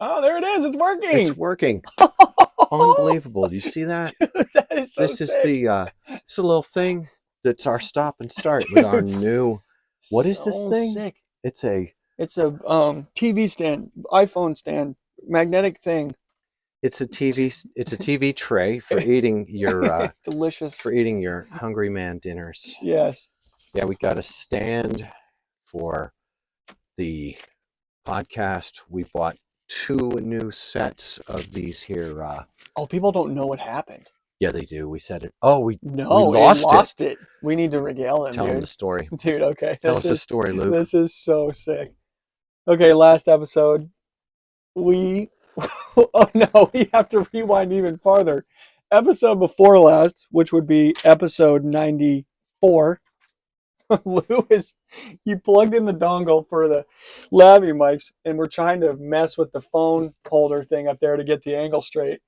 Oh, there it is. It's working. It's working. Unbelievable. Do you see that? Dude, that is so This is sick. it's a little thing that's our stop and start with our Dude, new, what is this so thing? sick. It's a It's a TV stand, iPhone stand, magnetic thing. it's a TV tray Delicious. for eating your hungry man dinners. Yes. Yeah, we got a stand for the podcast. We bought two new sets of these here. Oh, people don't know what happened. Yeah, they do. We said it. Oh, we No, it lost it. lost it. We need to regale them, Tell them the dude. story. Dude, okay. Tell us the story, Luke. This is so sick. Okay, last episode, we oh no, we have to rewind even farther. Episode before last, which would be episode 94, Lewis, he plugged in the dongle for the lavvy mics, and we're trying to mess with the phone holder thing up there to get the angle straight.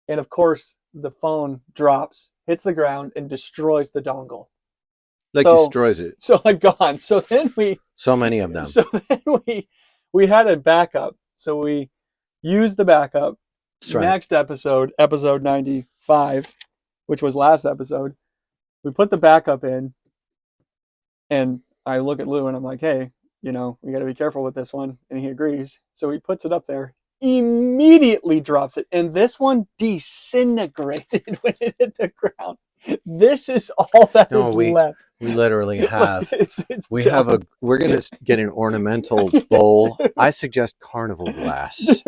And of course, the phone drops, hits the ground, and destroys the dongle. Like destroys it. So like gone. So then so many of them. So then we had a backup. So we used the backup. Right. Next episode 95, which was last episode, we put the backup in, and I look at Lou and I'm like, hey, we got to be careful with this one. And he agrees. So he puts it up there, immediately drops it. And this one disintegrated when it hit the ground. This is all that is left. We literally have. We're gonna get an ornamental bowl. I suggest carnival glass,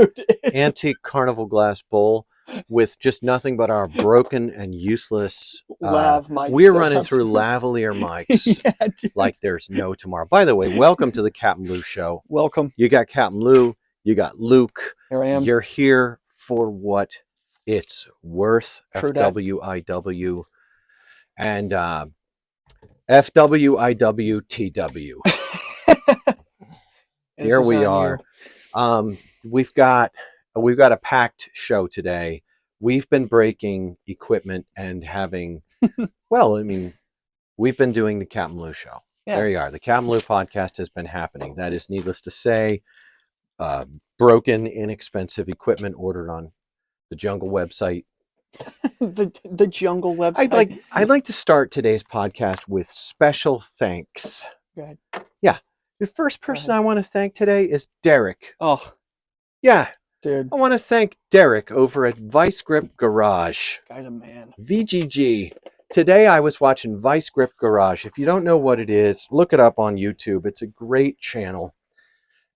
antique carnival glass bowl with just nothing but our broken and useless lav mics. We're running through lavalier mics like there's no tomorrow. By the way, welcome to the CapmLew show. Welcome. You got CapmLew. You got Luke. Here I am. You're here for what it's worth. True FWIW. And FWIWTW. Here we are. We've got a packed show today. We've been breaking equipment and having, we've been doing the CapmLew show. Yeah. There you are. The CapmLew podcast has been happening. That is needless to say. Broken, inexpensive equipment ordered on the Jungle website. the Jungle website. I'd like to start today's podcast with special thanks. Go ahead. Yeah. The first person I want to thank today is Derek. Oh. Yeah. Dude. I want to thank Derek over at Vice Grip Garage. Guy's a man. VGG. Today I was watching Vice Grip Garage. If you don't know what it is, look it up on YouTube. It's a great channel.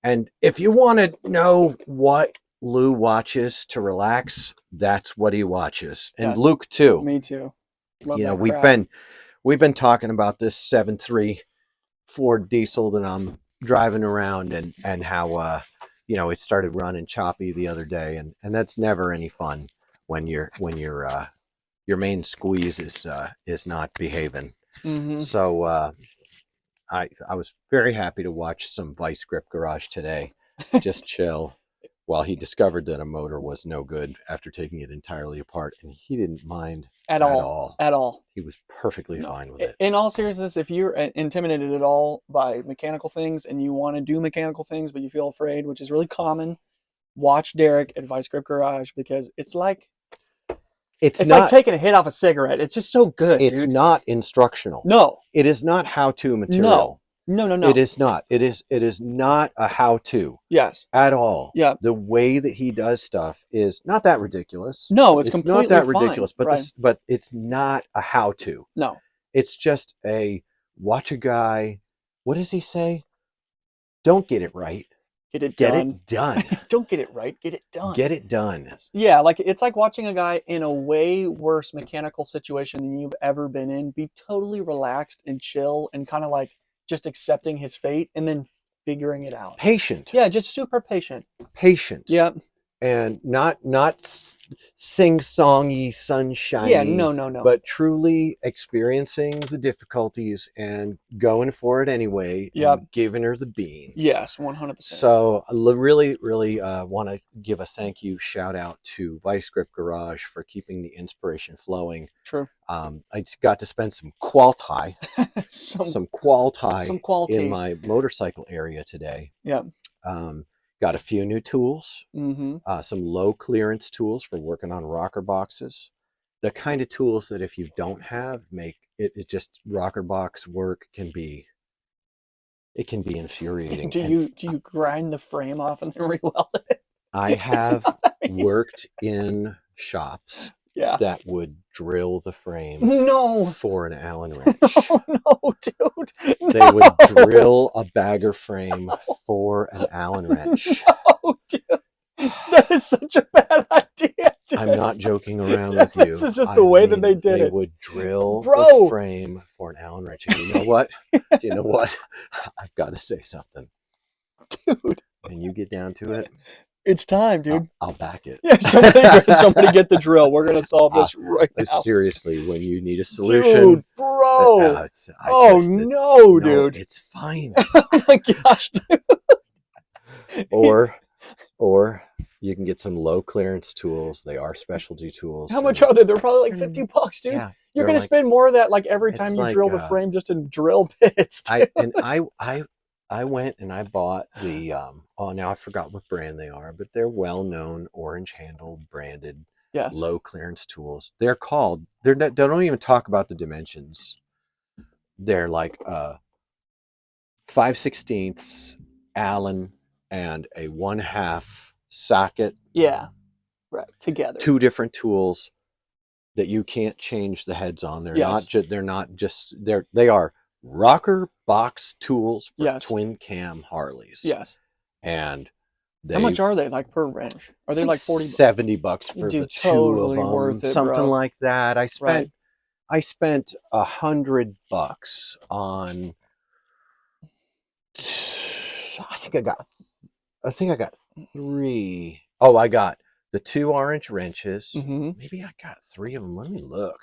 And if you want to know what Lou watches to relax, that's what he watches. And yes. Luke too. Me too. Love we've been talking about this 7.3 Ford diesel that I'm driving around and how it started running choppy the other day, and that's never any fun when your main squeeze is not behaving. Mm-hmm. So I was very happy to watch some Vice Grip Garage today. Just chill. While he discovered that a motor was no good after taking it entirely apart, and he didn't mind at all. He was perfectly fine with it. In all seriousness, if you're intimidated at all by mechanical things and you want to do mechanical things but you feel afraid, which is really common, watch Derek at Vice Grip Garage, because it's like like taking a hit off a cigarette. It's just so good. It's not instructional. No, it is not how-to material. No. It is not. It is not a how-to. Yes. At all. Yeah. The way that he does stuff is not that ridiculous. No, it's completely not that fine. ridiculous, but but it's not a how-to. No. It's just watch a guy. What does he say? Don't get it right. Get it done. Don't get it right. Get it done. Get it done. Yeah, it's like watching a guy in a way worse mechanical situation than you've ever been in be totally relaxed and chill and kind of like just accepting his fate and then figuring it out. Patient. Yeah, just super patient. Patient. Yeah. And not sing-songy, sunshiny. Yeah, no. But truly experiencing the difficulties and going for it anyway. Yeah. Giving her the beans. Yes, 100%. So I really want to give a thank you shout out to Vice Grip Garage for keeping the inspiration flowing. True. I got to spend some quality, some quality in my motorcycle area today. Yeah. Got a few new tools, Mm-hmm. some low clearance tools for working on rocker boxes. The kind of tools that if you don't have, make it just rocker box work can be infuriating. Do And you grind the frame off and then re-weld it? I have Yeah. worked in shops Yeah. that would drill the frame No. for an Allen wrench. Oh no, dude. No. They would drill a bagger frame for an Allen wrench. No, dude. That is such a bad idea, dude. I'm not joking around with you. This is just the way that they did they it. would drill the Bro. frame for an Allen wrench. And you know what? You know what? I've got to say something. Dude. When you get down to it, It's time, dude. I'll back it. Yeah, somebody get the drill. We're gonna solve this right now. Seriously, when you need a solution, dude, bro. No, dude. it's fine. Oh my gosh, dude. Or you can get some low clearance tools. They are specialty tools. How much are they? They're probably like $50, dude. Yeah, You're gonna spend more of that like every it's time you like, drill the frame just in drill bits. Dude. I went and I bought the now I forgot what brand they are, but they're well known orange handled branded Yes. low clearance tools. They don't even talk about the dimensions. They're like 5/16 Allen and a 1/2 socket. Yeah. Right. Together. Two different tools that you can't change the heads on. They are rocker box tools for twin cam Harleys. Yes. And how much are they like per wrench? Are they like $40? $70 for the totally two of them, worth it, something bro. like that. I spent $100 on. I think I got 3. Oh, I got the 2 orange wrenches. Mm-hmm. Maybe I got 3 of them. Let me look.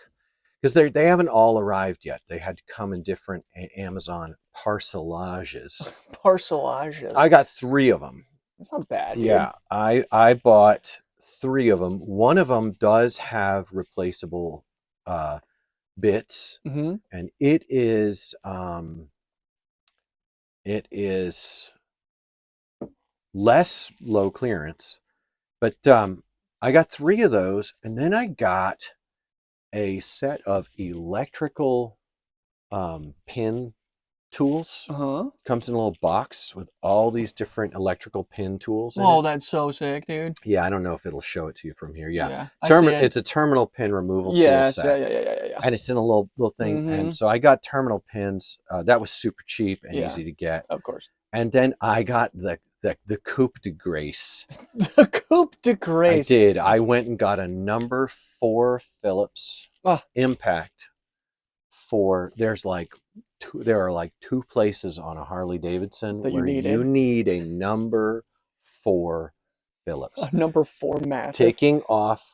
Because they haven't all arrived yet. They had to come in different Amazon parcelages. Parcelages. I got 3 of them. That's not bad, dude. Yeah, I bought 3 of them. One of them does have replaceable bits, mm-hmm. and it is less low clearance. But I got 3 of those, and then I got a set of electrical pin tools. Comes in a little box with all these different electrical pin tools in it. That's so sick, dude. Yeah, I don't know if it'll show it to you from here. Yeah. It's a terminal pin removal tool set. Yeah. And it's in a little thing. Mm-hmm. And so I got terminal pins. That was super cheap and easy to get. Of course. And then I got the coupe de grace. The coupe de grace. I did. I went and got a number 4 Phillips impact for there are like 2 places on a Harley Davidson where you need a number 4 Phillips. A number 4 massive. Taking off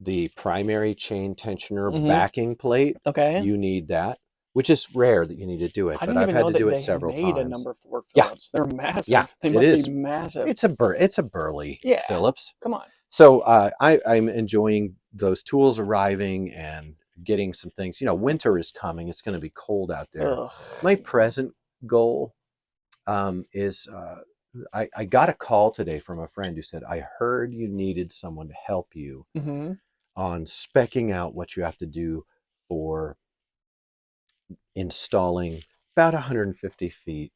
the primary chain tensioner backing plate. Okay. You need that, which is rare that you need to do it. But I've had to do it several times. A number 4 Phillips. Yeah. They're massive. Yeah, they must be massive. It's a burly Phillips. Come on. So I'm enjoying those tools arriving and getting some things. Winter is coming. It's going to be cold out there. Ugh. My present goal is I got a call today from a friend who said, I heard you needed someone to help you on speccing out what you have to do for installing about 150 feet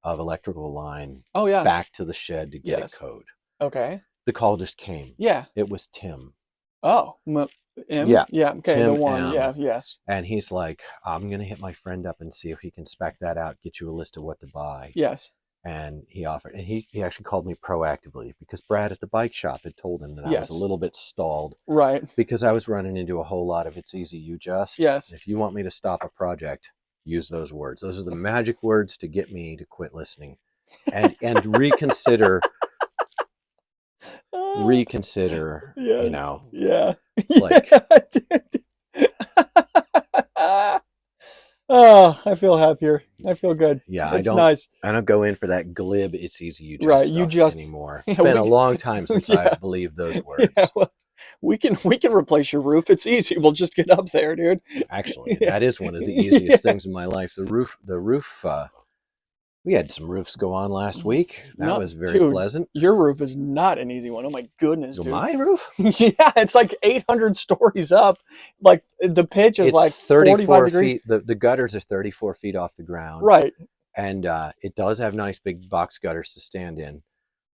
of electrical line back to the shed to get a code. Okay. The call just came. Yeah. It was Tim. Oh, M? Yeah. Yeah. Okay. Tim, the one. M. Yeah. Yes. And he's like, I'm going to hit my friend up and see if he can spec that out, get you a list of what to buy. Yes. And he offered, and he actually called me proactively because Brad at the bike shop had told him that I was a little bit stalled. Right. Because I was running into a whole lot of it's easy, you just. Yes. If you want me to stop a project, use those words. Those are the magic words to get me to quit listening and reconsider. Reconsider, yes. Yeah. It's like, oh, I feel happier. I feel good. Yeah, it's nice. I don't go in for that glib, it's easy, you just anymore. It's been a long time since I've believed those words. Yeah, well, we can replace your roof. It's easy. We'll just get up there, dude. Actually, that is one of the easiest things in my life. The roof We had some roofs go on last week. That No, was very dude, pleasant. your roof is not an easy one. Oh my goodness, dude. My roof? Yeah, it's like 800 stories up. Like the pitch is It's like 45 34 degrees. feet. The gutters are 34 feet off the ground. Right. And it does have nice big box gutters to stand in.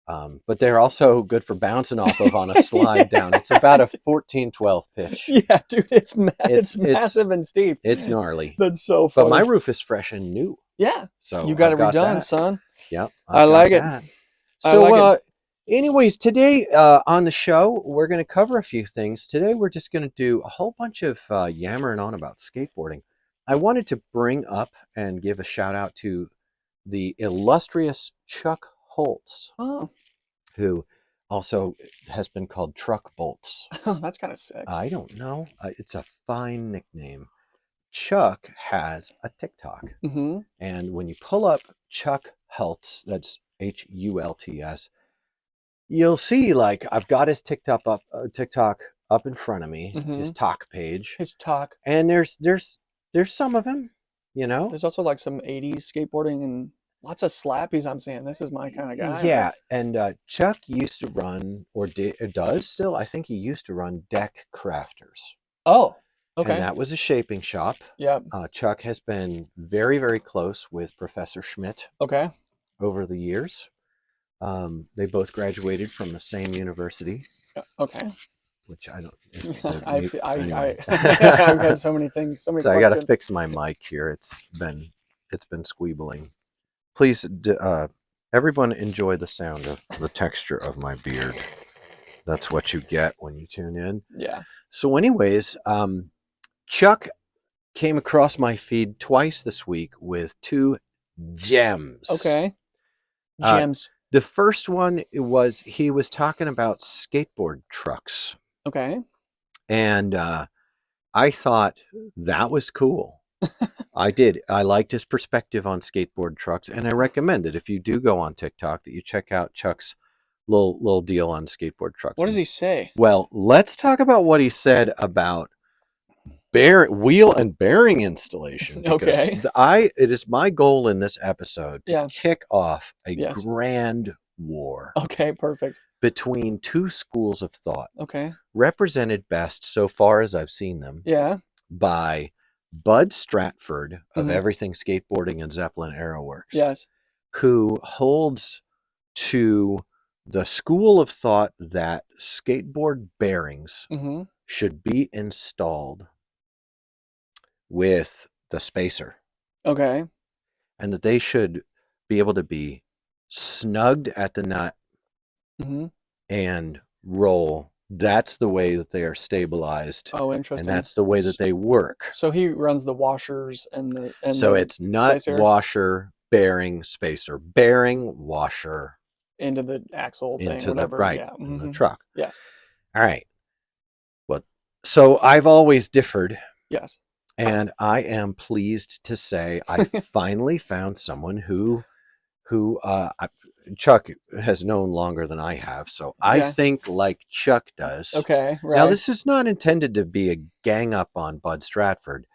But they're also good for bouncing off of on a slide down. It's about a 14-12 pitch. Yeah, dude, it's It's massive and steep. It's gnarly. That's so But funny. my roof is fresh and new. Yeah. So You got I've it redone, that. son. Yep. I like it. So, I like it. anyways, today on the show, we're going to cover a few things. Today, we're just going to do a whole bunch of yammering on about skateboarding. I wanted to bring up and give a shout out to the illustrious Chuck Holtz, Oh, who also has been called Truck Bolts. that's kind of sick. I don't know. It's a fine nickname. Chuck has a TikTok. Mm-hmm. And when you pull up Chuck Holtz, that's Hults, you'll see like I've got his TikTok up in front of me, his talk page. His talk. And there's some of him, you know. There's also like some 80s skateboarding and lots of slappies. I'm saying this is my kind of guy. Yeah, right? and Chuck used to run, or does still, I think he used to run Deck Crafters. Oh, okay. And that was a shaping shop. Yeah. Chuck has been very, very close with Professor Schmidt. Okay. Over the years. They both graduated from the same university. Okay. Which I don't. Anyway. I've got so many things. So many. So I got to fix my mic here. It's been squeebling. Please, everyone, enjoy the sound of the texture of my beard. That's what you get when you tune in. Yeah. So, anyways, Chuck came across my feed twice this week with 2 gems. Okay. Gems. The first one was he was talking about skateboard trucks. Okay. And I thought that was cool. I did. I liked his perspective on skateboard trucks, and I recommend it if you do go on TikTok that you check out Chuck's little deal on skateboard trucks. What does he say? Well, let's talk about what he said about wheel and bearing installation. Okay. It is my goal in this episode to kick off a Yes. grand war. Okay, perfect. Between 2 schools of thought. Okay. Represented best, so far as I've seen them, by Bud Stratford of Everything Skateboarding and Zeppelin Aeroworks. Yes. Who holds to the school of thought that skateboard bearings should be installed with the spacer. Okay. And that they should be able to be snugged at the nut and roll. That's the way that they are stabilized. Oh, interesting. And that's the way that they work. So he runs the washers and so it's nut, spacer? Washer, bearing, spacer. Bearing, washer. Into the axle thing, into whatever. in the truck. Yes. All right. Well, so I've always differed. Yes. And I am pleased to say I finally found someone who Chuck has known longer than I have, so I think like Chuck does. Okay, right. Now, this is not intended to be a gang up on Bud Stratford.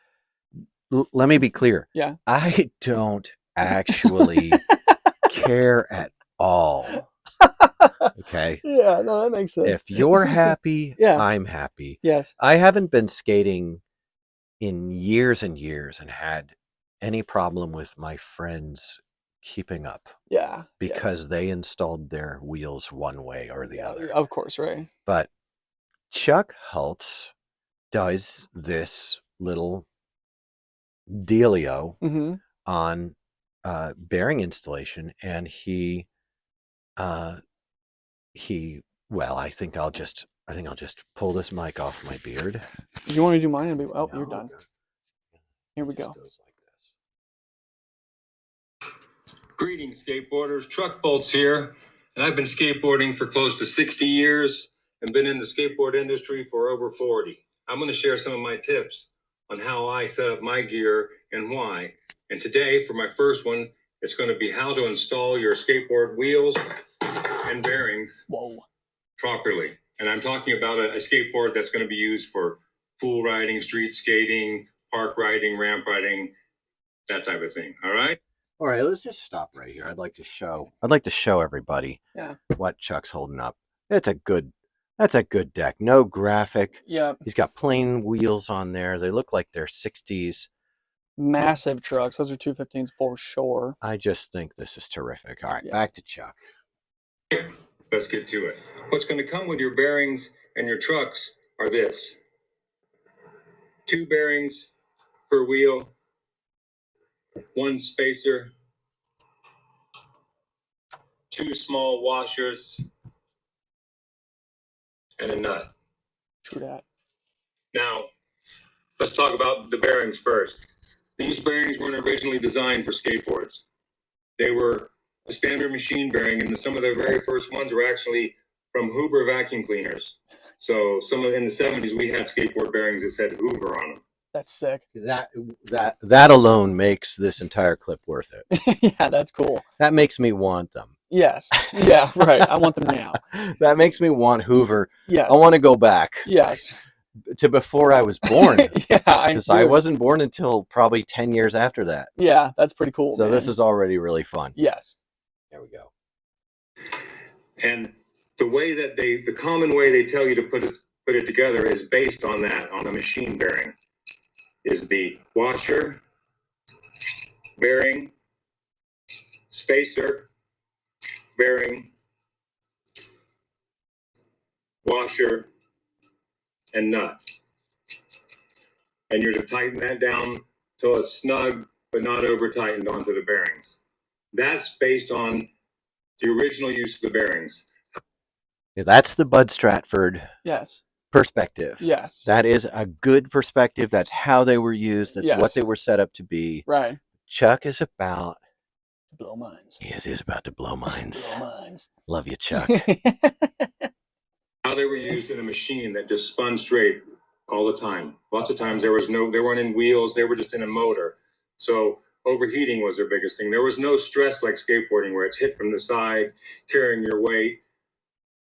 Let me be clear. Yeah. I don't actually care at all. Okay? Yeah, no, that makes sense. If you're happy, I'm happy. Yes. I haven't been skating in years and years and had any problem with my friends keeping up. Yeah. Because they installed their wheels one way or the other. Of course, right. But Chuck Holtz does this little dealio on bearing installation, and he well, I think I'll just pull this mic off my beard. Do you want me to do mine? Oh, you're done. Here we go. Greetings, skateboarders. Truck Bolts here, and I've been skateboarding for close to 60 years and been in the skateboard industry for over 40. I'm going to share some of my tips on how I set up my gear and why. And today, for my first one, it's going to be how to install your skateboard wheels and bearings properly. And I'm talking about a skateboard that's going to be used for pool riding, street skating, park riding, ramp riding, that type of thing. All right? All right, let's just stop right here. I'd like to show everybody Yeah. what Chuck's holding up. That's a good deck. No graphic. Yeah. He's got plain wheels on there. They look like they're 60s. Massive trucks. Those are 215s for sure. I just think this is terrific. All right, Yeah. back to Chuck. Let's get to it. What's going to come with your bearings and your trucks are this: 2 bearings per wheel, 1 spacer, 2 small washers, and a nut. True that. Now, let's talk about the bearings first. These bearings weren't originally designed for skateboards. They were a standard machine bearing, and some of the very first ones were actually from Hoover vacuum cleaners. So in the 70s, we had skateboard bearings that said Hoover on them. That's sick. That alone makes this entire clip worth it. Yeah, that's cool. That makes me want them. Yes. Yeah, right. I want them now. That makes me want Hoover. Yes. I want to go back Yes. to before I was born. Yeah, because I wasn't born until probably 10 years after that. Yeah, that's pretty cool. So man. this is already really fun. Yes. There we go. And the common way they tell you to put it together is based on that, on a machine bearing. Is the washer, bearing, spacer, bearing, washer, and nut. And you're to tighten that down till it's snug, but not over tightened onto the bearings. That's based on the original use of the bearings. Yeah, that's the Bud Stratford Yes. perspective. Yes. That is a good perspective. That's how they were used. That's Yes. what they were set up to be. Right. Chuck is about to blow minds. He is about to blow minds. Blow minds. Love you, Chuck. How they were used in a machine that just spun straight all the time. Lots of times they weren't in wheels, they were just in a motor. So overheating was their biggest thing. There was no stress like skateboarding where it's hit from the side, carrying your weight,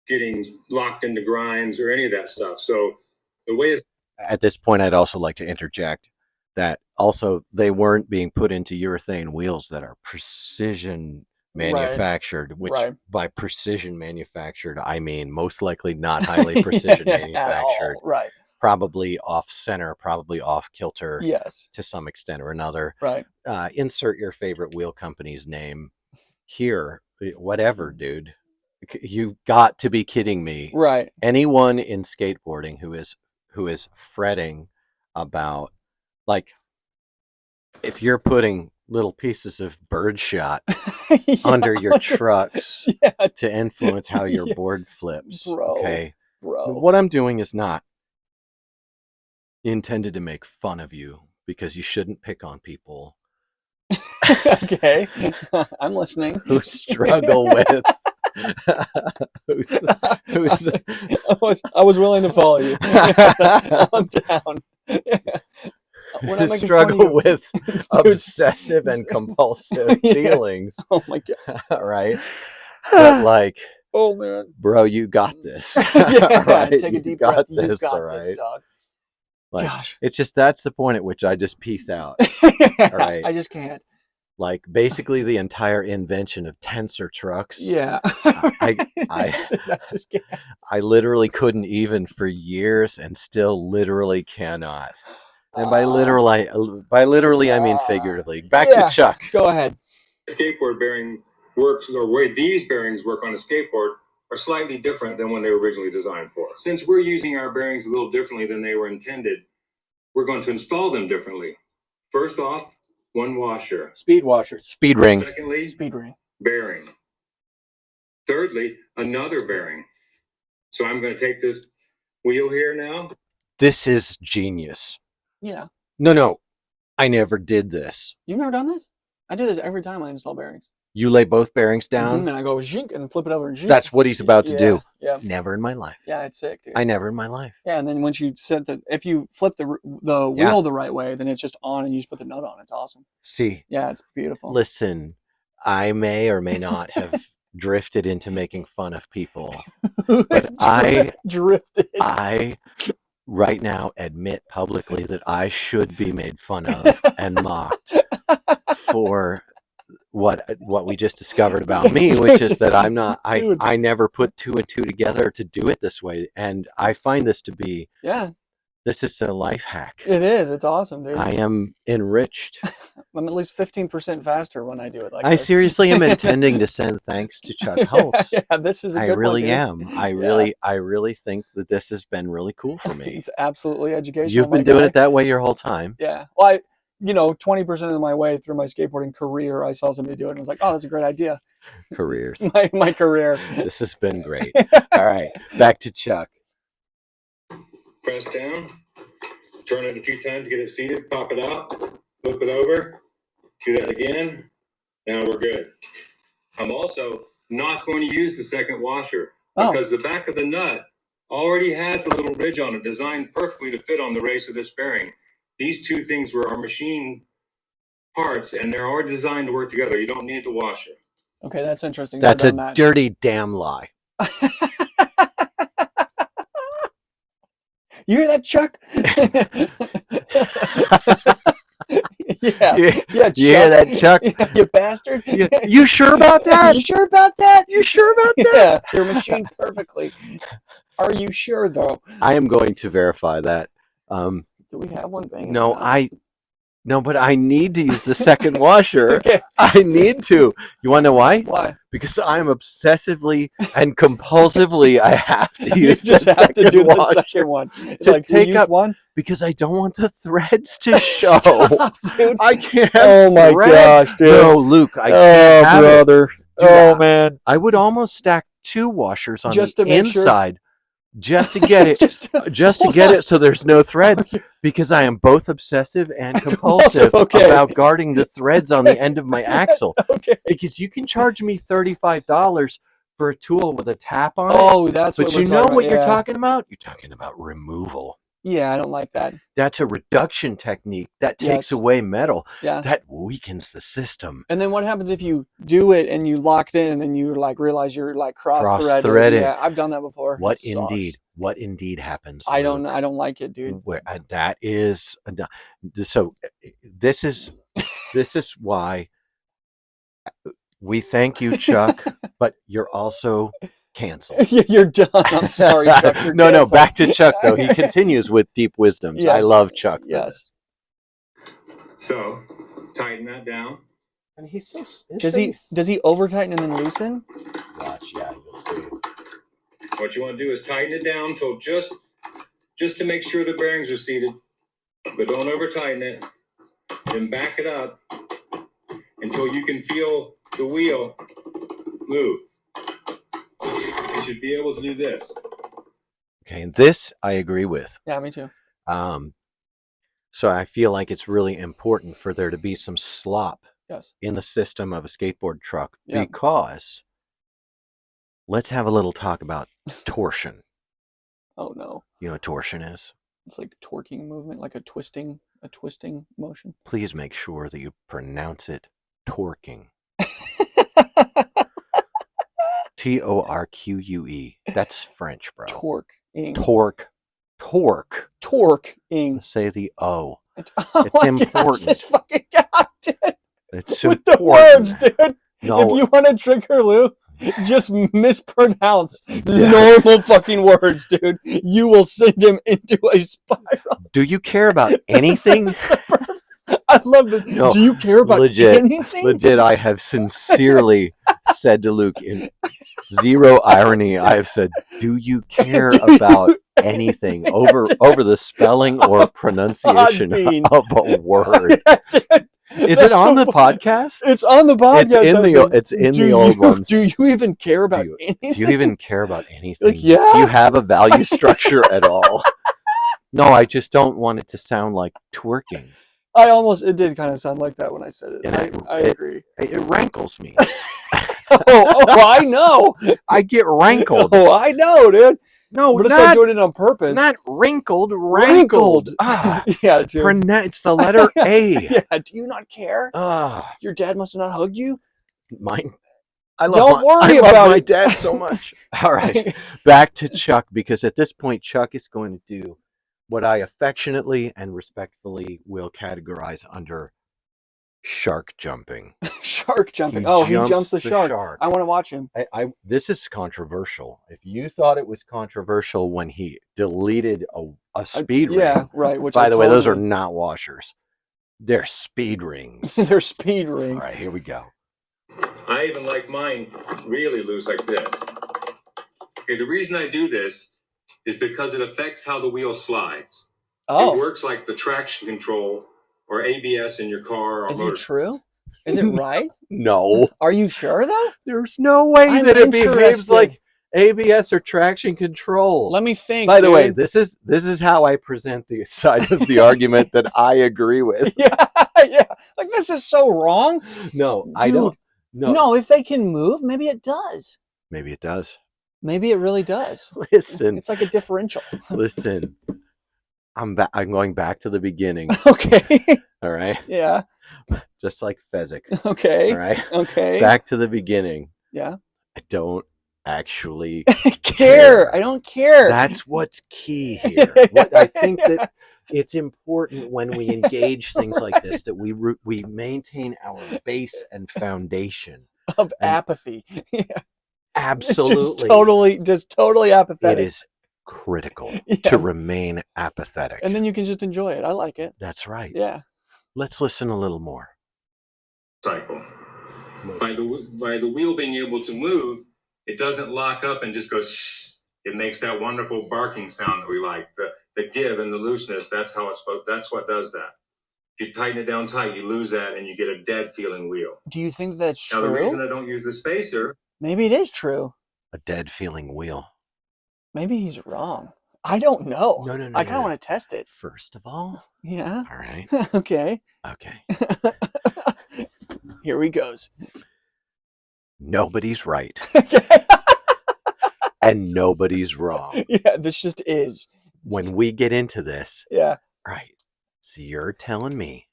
getting locked into grinds or any of that stuff. So the way is At this point, I'd also like to interject that also they weren't being put into urethane wheels that are precision manufactured, which by precision manufactured, I mean most likely not highly precision manufactured. Right. Probably off center, probably off kilter. Yes. To some extent or another. Right. Insert your favorite wheel company's name here. Whatever, dude. You got to be kidding me. Right. Anyone in skateboarding who is fretting about, like, if you're putting little pieces of birdshot under your trucks to influence how your board flips, okay? Bro. What I'm doing is not intended to make fun of you, because you shouldn't pick on people. Okay. I'm listening. Who struggle with I was willing to follow you. I'm down. Who struggle with obsessive and compulsive feelings. Oh my god. Right? But like, oh man, bro, you got this. Right? Take a deep breath. You got all right? this, dog. Like, gosh. It's just that's the point at which I just peace out. All right. I just can't. Like basically the entire invention of tensor trucks. Yeah. I just can't. I literally couldn't even for years, and still literally cannot. And by literally I mean figuratively. Back to Chuck. Go ahead. Skateboard bearing works, or the way these bearings work on a skateboard, are slightly different than when they were originally designed for. Since we're using our bearings a little differently than they were intended, we're going to install them differently. First off, one washer. Speed washer. Speed ring. Secondly, speed ring. Bearing. Thirdly, another bearing. So I'm going to take this wheel here now. This is genius. Yeah. No. I never did this. You've never done this? I do this every time I install bearings. You lay both bearings down? And I go zhink and flip it over and zhink. That's what he's about to do. Yeah. Never in my life. Yeah, it's sick, dude. I never in my life. Yeah, and then once you if you flip the wheel the right way, then it's just on and you just put the nut on. It's awesome. See. Yeah, it's beautiful. Listen, I may or may not have drifted into making fun of people. But I right now admit publicly that I should be made fun of and mocked for what we just discovered about me, which is that I'm not Dude. I never put 2 and 2 together to do it this way, and I find this to be this is a life hack. It is. It's awesome, dude. I am enriched. I'm at least 15% faster when I do it like I this. seriously am intending to send thanks to Chuck Holtz. Yeah, this is a good I really one, dude. am. I really think that this has been really cool for me. It's absolutely educational. You've been doing it that way your whole time. Yeah. Well, 20% of my way through my skateboarding career, I saw somebody do it and was like, oh, that's a great idea. Careers. My career. This has been great. All right, back to Chuck. Press down, turn it a few times to get it seated, pop it out, flip it over, do that again. Now we're good. I'm also not going to use the second washer because the back of the nut already has a little ridge on it designed perfectly to fit on the race of this bearing. These two things were our machine parts, and they're already designed to work together. You don't need the washer. Okay, that's interesting. That's a dirty damn lie. You hear that, Chuck? Yeah. You hear that, Chuck? You bastard. You sure about that? You sure about that? You sure about that? Yeah, you're machined perfectly. Are you sure, though? I am going to verify that. Do we have one thing? No, but I need to use the second washer. Okay. I need to. You want to know why? Why? Because I'm obsessively and compulsively I have to use you just the have second to do washer the second one. It's to like, take up one? because I don't want the threads to show. Stop, dude. I can't. Oh my gosh, dude. No, Luke, I can't have brother. it. Dude, Man. I would almost stack 2 washers on Just the to make inside. Just to get it, just to get it, so there's no threads. Because I am both obsessive and compulsive about guarding the threads on the end of my axle. Because you can charge me $35 for a tool with a tap on it. Oh, that's but what you we're know talking what about. you're talking about? You're talking about removal. Yeah, I don't like that. That's a reduction technique that takes away metal. Yeah, that weakens the system. And then what happens if you do it and you locked in and then you like realize you're like cross-threaded? Yeah, I've done that before. What indeed happens? I don't like it, dude. That is so. This is why we thank you, Chuck, but you're also canceled. You're done. I'm sorry, Chuck. No, back to Chuck though. He continues with deep wisdoms. Yes. I love Chuck. Yes. So tighten that down. And he's so. Does he over tighten and then loosen? Watch, yeah, you'll see. What you want to do is tighten it down till just to make sure the bearings are seated, but don't over tighten it. Then back it up until you can feel the wheel move. You should be able to do this. Okay, and this I agree with. Yeah, me too. So I feel like it's really important for there to be some slop in the system of a skateboard truck because let's have a little talk about torsion. Oh no. You know what torsion is? It's like a torquing movement, like a twisting motion. Please make sure that you pronounce it torquing. Torque. That's French, bro. Torquing. Torquing. Say the O. Oh it's important. Gosh, fucking God, dude. It's so with important. The words, dude. No. If you want to trigger Lou, just mispronounce normal fucking words, dude. You will send him into a spiral. Do you care about anything? I love this. No, do you care about anything? Legit, I have sincerely said to Luke in zero irony, I have said, do you care about anything over the spelling or pronunciation of a word? Is it on the podcast? It's on the podcast. It's in the old ones. Do you even care about anything? Do you even care about anything? Like, yeah. Do you have a value structure at all? No, I just don't want it to sound like twerking. It did kind of sound like that when I said it. I agree. It rankles me. I know. I get rankled. Oh, I know, dude. No, but it's not doing it on purpose. Not wrinkled, rankled. Yeah, dude. It's the letter A. Yeah, do you not care? Your dad must have not hugged you? Mine. I love my dad so much. All right, back to Chuck, because at this point, Chuck is going to do what I affectionately and respectfully will categorize under shark jumping. Shark jumping. He jumps the shark. I want to watch him. This is controversial. If you thought it was controversial when he deleted a speed ring, yeah, right. Which by the way, those are not washers. They're speed rings. They're speed rings. All right, here we go. I even like mine really loose like this. Okay, the reason I do this is because it affects how the wheel slides. It works like the traction control or ABS in your car or motor. Is it true? Is it right? No. Are you sure though? There's no way that it behaves like ABS or traction control. Let me think. By the way, this is how I present the side of the argument that I agree with. Yeah. Like, this is so wrong. No, Dude, I don't. No, if they can move, maybe it does. Maybe it does. Maybe it really does. Listen. It's like a differential. Listen. I'm going back to the beginning. Okay. All right. Yeah. Just like Fezzik. Okay. All right. Okay. Back to the beginning. Yeah. I don't actually care. I don't care. That's what's key here. What I think that it's important when we engage things like this that we maintain our base and foundation of apathy. Yeah. Absolutely. Just totally apathetic. It is critical to remain apathetic. And then you can just enjoy it. I like it. That's right. Yeah. Let's listen a little more. Cycle. By the wheel being able to move, it doesn't lock up and just goes shh. It makes that wonderful barking sound that we like. The give and the looseness, that's what does that. If you tighten it down tight, you lose that and you get a dead feeling wheel. Do you think that's true? Now the reason I don't use the spacer, maybe it is true. A dead feeling wheel. Maybe he's wrong. I don't know. No. I kind of want to test it. First of all. Yeah. All right. Okay. Okay. Here he goes. Nobody's right. And nobody's wrong. Yeah, this just is. When we get into this. Yeah. Right. So you're telling me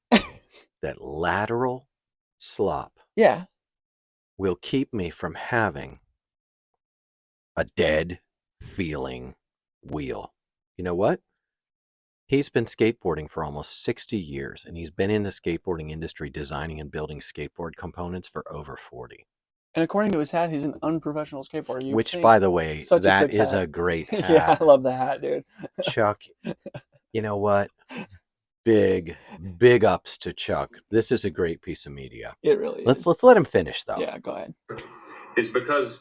that lateral slop. Yeah. Will keep me from having a dead feeling wheel. You know what? He's been skateboarding for almost 60 years, and he's been in the skateboarding industry designing and building skateboard components for over 40. And according to his hat, he's an unprofessional skateboarder. Which, by the way, that is a great hat. Yeah, I love the hat, dude. Chuck, you know what? Big ups to Chuck. This is a great piece of media. It really is. Let's let him finish, though. Yeah, go ahead. It's because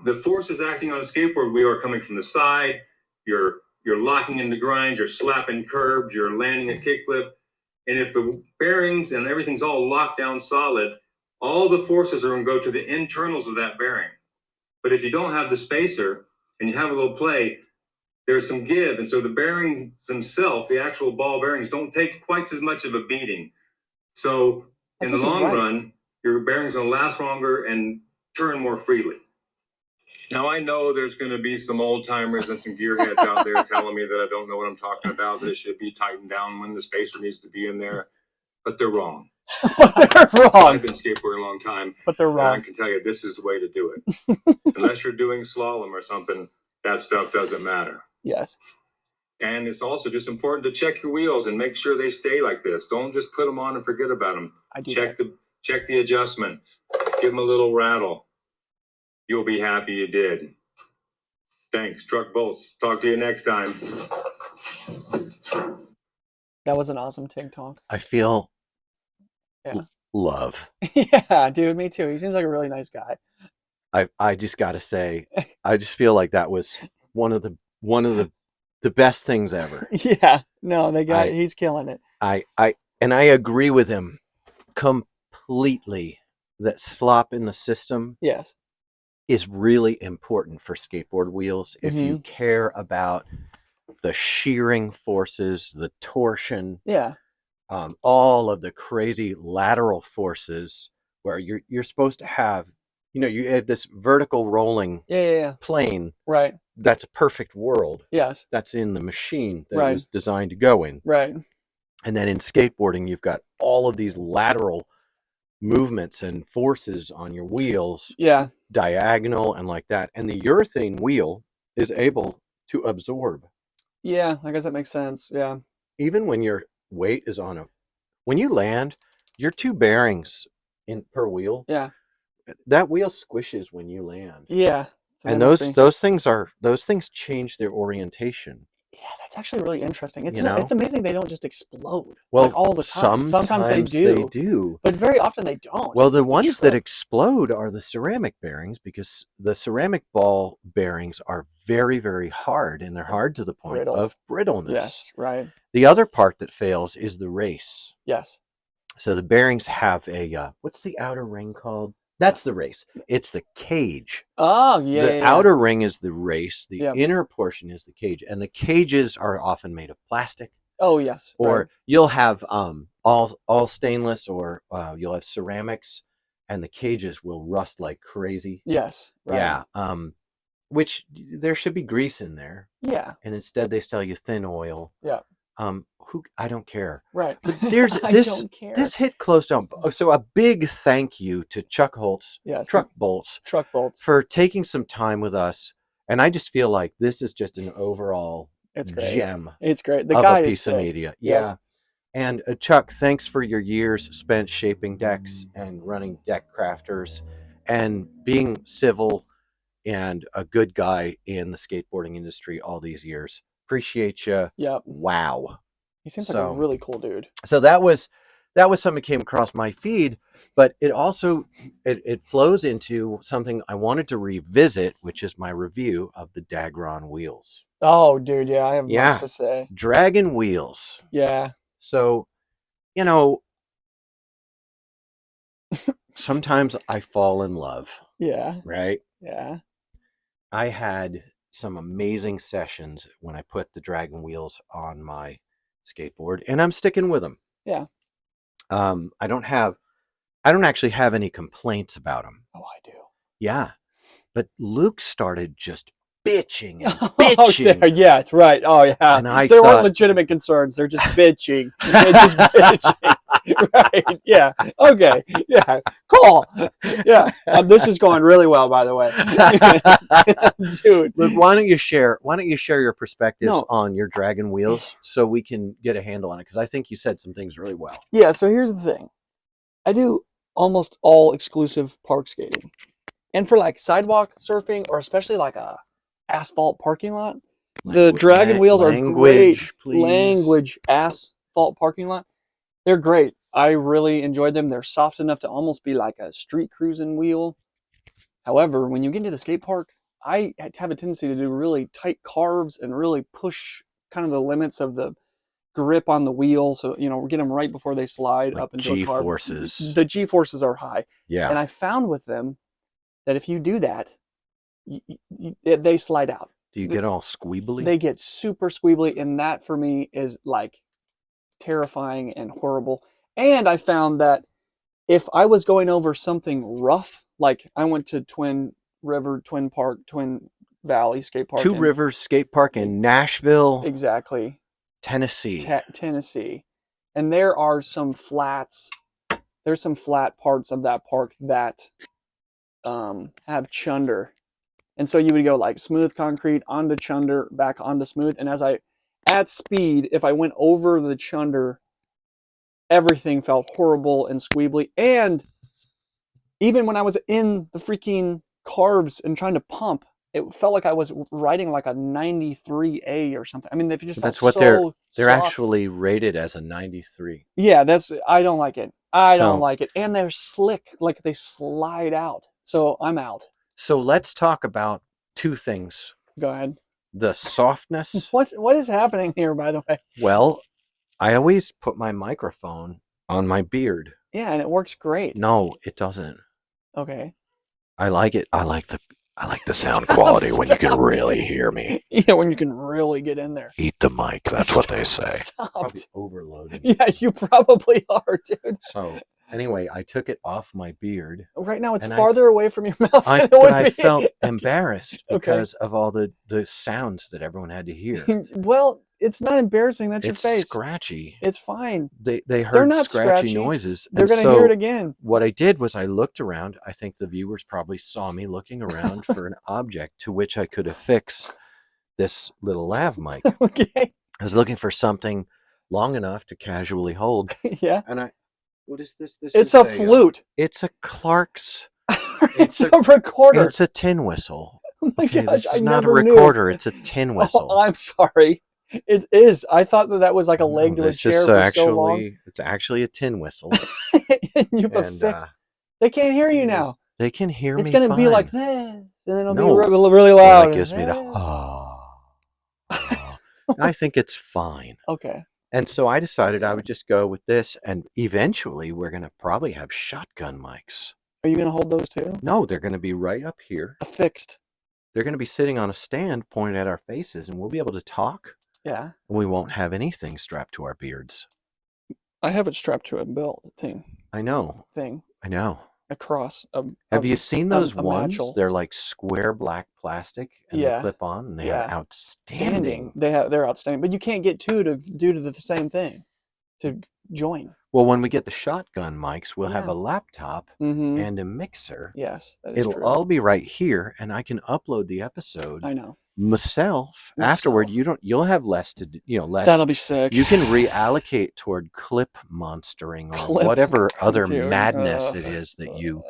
the forces acting on a skateboard wheel are coming from the side. You're locking into grinds, you're slapping curbs, you're landing a kickflip. And if the bearings and everything's all locked down solid, all the forces are going to go to the internals of that bearing. But if you don't have the spacer and you have a little play, there's some give. And so the bearings themselves, the actual ball bearings, don't take quite as much of a beating. So in the long run, your bearings will last longer and turn more freely. Now, I know there's going to be some old timers and some gearheads out there telling me that I don't know what I'm talking about, that it should be tightened down when the spacer needs to be in there, but they're wrong. But they're wrong. I've been skateboarding a long time. But they're wrong. And I can tell you, this is the way to do it. Unless you're doing slalom or something, that stuff doesn't matter. Yes. And it's also just important to check your wheels and make sure they stay like this. Don't just put them on and forget about them. Check the adjustment. Give them a little rattle. You'll be happy you did. Thanks, Truck Bolts. Talk to you next time. That was an awesome TikTok. I feel love. Yeah, dude, me too. He seems like a really nice guy. I just got to say, I just feel like that was one of the best things ever. Yeah, no, he's killing it. I agree with him completely that slop in the system is really important for skateboard wheels. If you care about the shearing forces, the torsion, all of the crazy lateral forces where you're supposed to have, you have this vertical rolling plane. Right. That's a perfect world. Yes. That's in the machine that was designed to go in. Right. And then in skateboarding, you've got all of these lateral movements and forces on your wheels. Yeah. Diagonal and like that. And the urethane wheel is able to absorb. Yeah, I guess that makes sense. Yeah. Even when your weight is when you land, your two bearings in per wheel, Yeah. that wheel squishes when you land. Yeah. So And they must be. those things change their orientation. Yeah, that's actually really interesting. It's You not, it's know? amazing they don't just explode Well, like all the time. Sometimes they they do, do. but very often they don't. Well, the It's a ones that trip. explode are the ceramic bearings, because the ceramic ball bearings are very, very hard, and they're hard to the point Brittle. of brittleness. Yes, right. The other part that fails is the race. Yes. So the bearings have a what's the outer ring called? That's the race. It's the cage. Oh, yeah, The yeah, yeah. outer ring is the race. The Yep. inner portion is the cage, and the cages are often made of plastic. Oh, yes. Or right. you'll have all stainless, or you'll have ceramics, and the cages will rust like crazy. Yes. Right. Yeah. Which there should be grease in there, Yeah. and instead they sell you thin oil. Yeah. Who I don't care. Right. But there's I this don't care. this hit close to home. So a big thank you to Chuck Holtz, Yes. Truck Bolts, Truck bolts. for taking some time with us. And I just feel like this is just an overall It's great. gem It's great. The of guy a is piece of sick. media. Yes. Yeah. And Chuck, thanks for your years spent shaping decks and running deck crafters and being civil and a good guy in the skateboarding industry all these years. Appreciate you. Yep. Wow. He seems like a really cool dude. So that was something that came across my feed, but it also it flows into something I wanted to revisit, which is my review of the Dagron wheels. Oh, dude. Yeah, I have Yeah. much to say. Dragon wheels. Yeah. So, sometimes I fall in love, Yeah. right? Yeah. I had some amazing sessions when I put the Dragon wheels on my skateboard, and I'm sticking with them. Yeah. I don't actually have any complaints about them. Oh, I do. Yeah. But Luke started just bitching and Oh, bitching. yeah, right. Oh, yeah. And I there thought, weren't legitimate concerns. They're just bitching. They're just bitching. Right. Yeah. Okay. Yeah. Cool. Yeah. This is going really well, by the way. Dude. Luke, why don't you share your perspectives No. on your Dragon wheels so we can get a handle on it? Because I think you said some things really well. Yeah, so here's the thing. I do almost all exclusive park skating. And for like sidewalk surfing, or especially like a asphalt parking lot, the Dragon wheels are great. Please. Language asphalt parking lot. They're great. I really enjoyed them. They're soft enough to almost be like a street cruising wheel. However, when you get into the skate park, I have a tendency to do really tight carves and really push kind of the limits of the grip on the wheel. So, get them right before they slide Like up into a carve. G-forces. The G-forces are high. Yeah. And I found with them that if you do that, they slide out. Do you get all squeebly? They get super squeebly, and that for me is like terrifying and horrible. And I found that if I was going over something rough, like I went to Twin Valley skate park. Two Rivers skate park in Nashville. Exactly. Tennessee. Tennessee. And there are some flats. There's some flat parts of that park that have chunder. And so you would go like smooth concrete onto chunder, back onto smooth. And at speed, if I went over the chunder, everything felt horrible and squeebly. And even when I was in the freaking carves and trying to pump, it felt like I was riding like a 93A or something. I mean, if you just That's felt what so they're soft. actually rated as a 93. Yeah, I don't like it. I don't like it. And they're slick, like they slide out. So I'm out. So let's talk about two things. Go ahead. The softness. What is happening here, by the way? Well, I always put my microphone on my beard. Yeah, and it works great. No, it doesn't. Okay. I like it. I like the sound quality when you can really hear me. Yeah, when you can really get in there. Eat the mic. That's what they say. Stop. Probably overloading. Yeah, you probably are, dude. So anyway, I took it off my beard. Right now, it's farther away from your mouth. But I felt embarrassed Okay. because of all the sounds that everyone had to hear. Well, it's not embarrassing. That's your It's face. scratchy. It's fine. They They're heard not scratchy scratchy. noises. They're and going to so hear it again. what I did was I looked around. I think the viewers probably saw me looking around for an object to which I could affix this little lav mic. Okay. I was looking for something long enough to casually hold. Yeah. And What is this? This It's is a flute. it's a Clark's. It's a recorder. It's a tin whistle. Oh my Okay, gosh, this is I not a never knew. recorder. It's a tin whistle. Oh, I'm sorry. It is. I thought that was like a leg to a This chair is for so long. it's actually a tin whistle. You've affixed. They can't hear you now. They can hear It's me going to fine. be like this, and then it'll No. be really Well, loud. that gives me the I think it's fine. Okay. And so I decided I would just go with this, and eventually we're going to probably have shotgun mics. Are you going to hold those too? No, they're going to be right up here. Affixed. They're going to be sitting on a stand pointed at our faces, and we'll be able to talk. Yeah. And we won't have anything strapped to our beards. I have it strapped to a belt I know. thing I know. across. Have you seen those ones? matchel. They're like square black plastic, and they clip on, and they have outstanding. They're outstanding, but you can't get two to do the same thing to join. Well, when we get the shotgun mics, we'll have Yeah. a laptop Mm-hmm. and a mixer. Yes, that is It'll true. all be right here, and I can upload the episode I know. myself. Afterward. You'll have less to do, less. That'll be sick. You can reallocate toward clip monstering or whatever other madness it is that you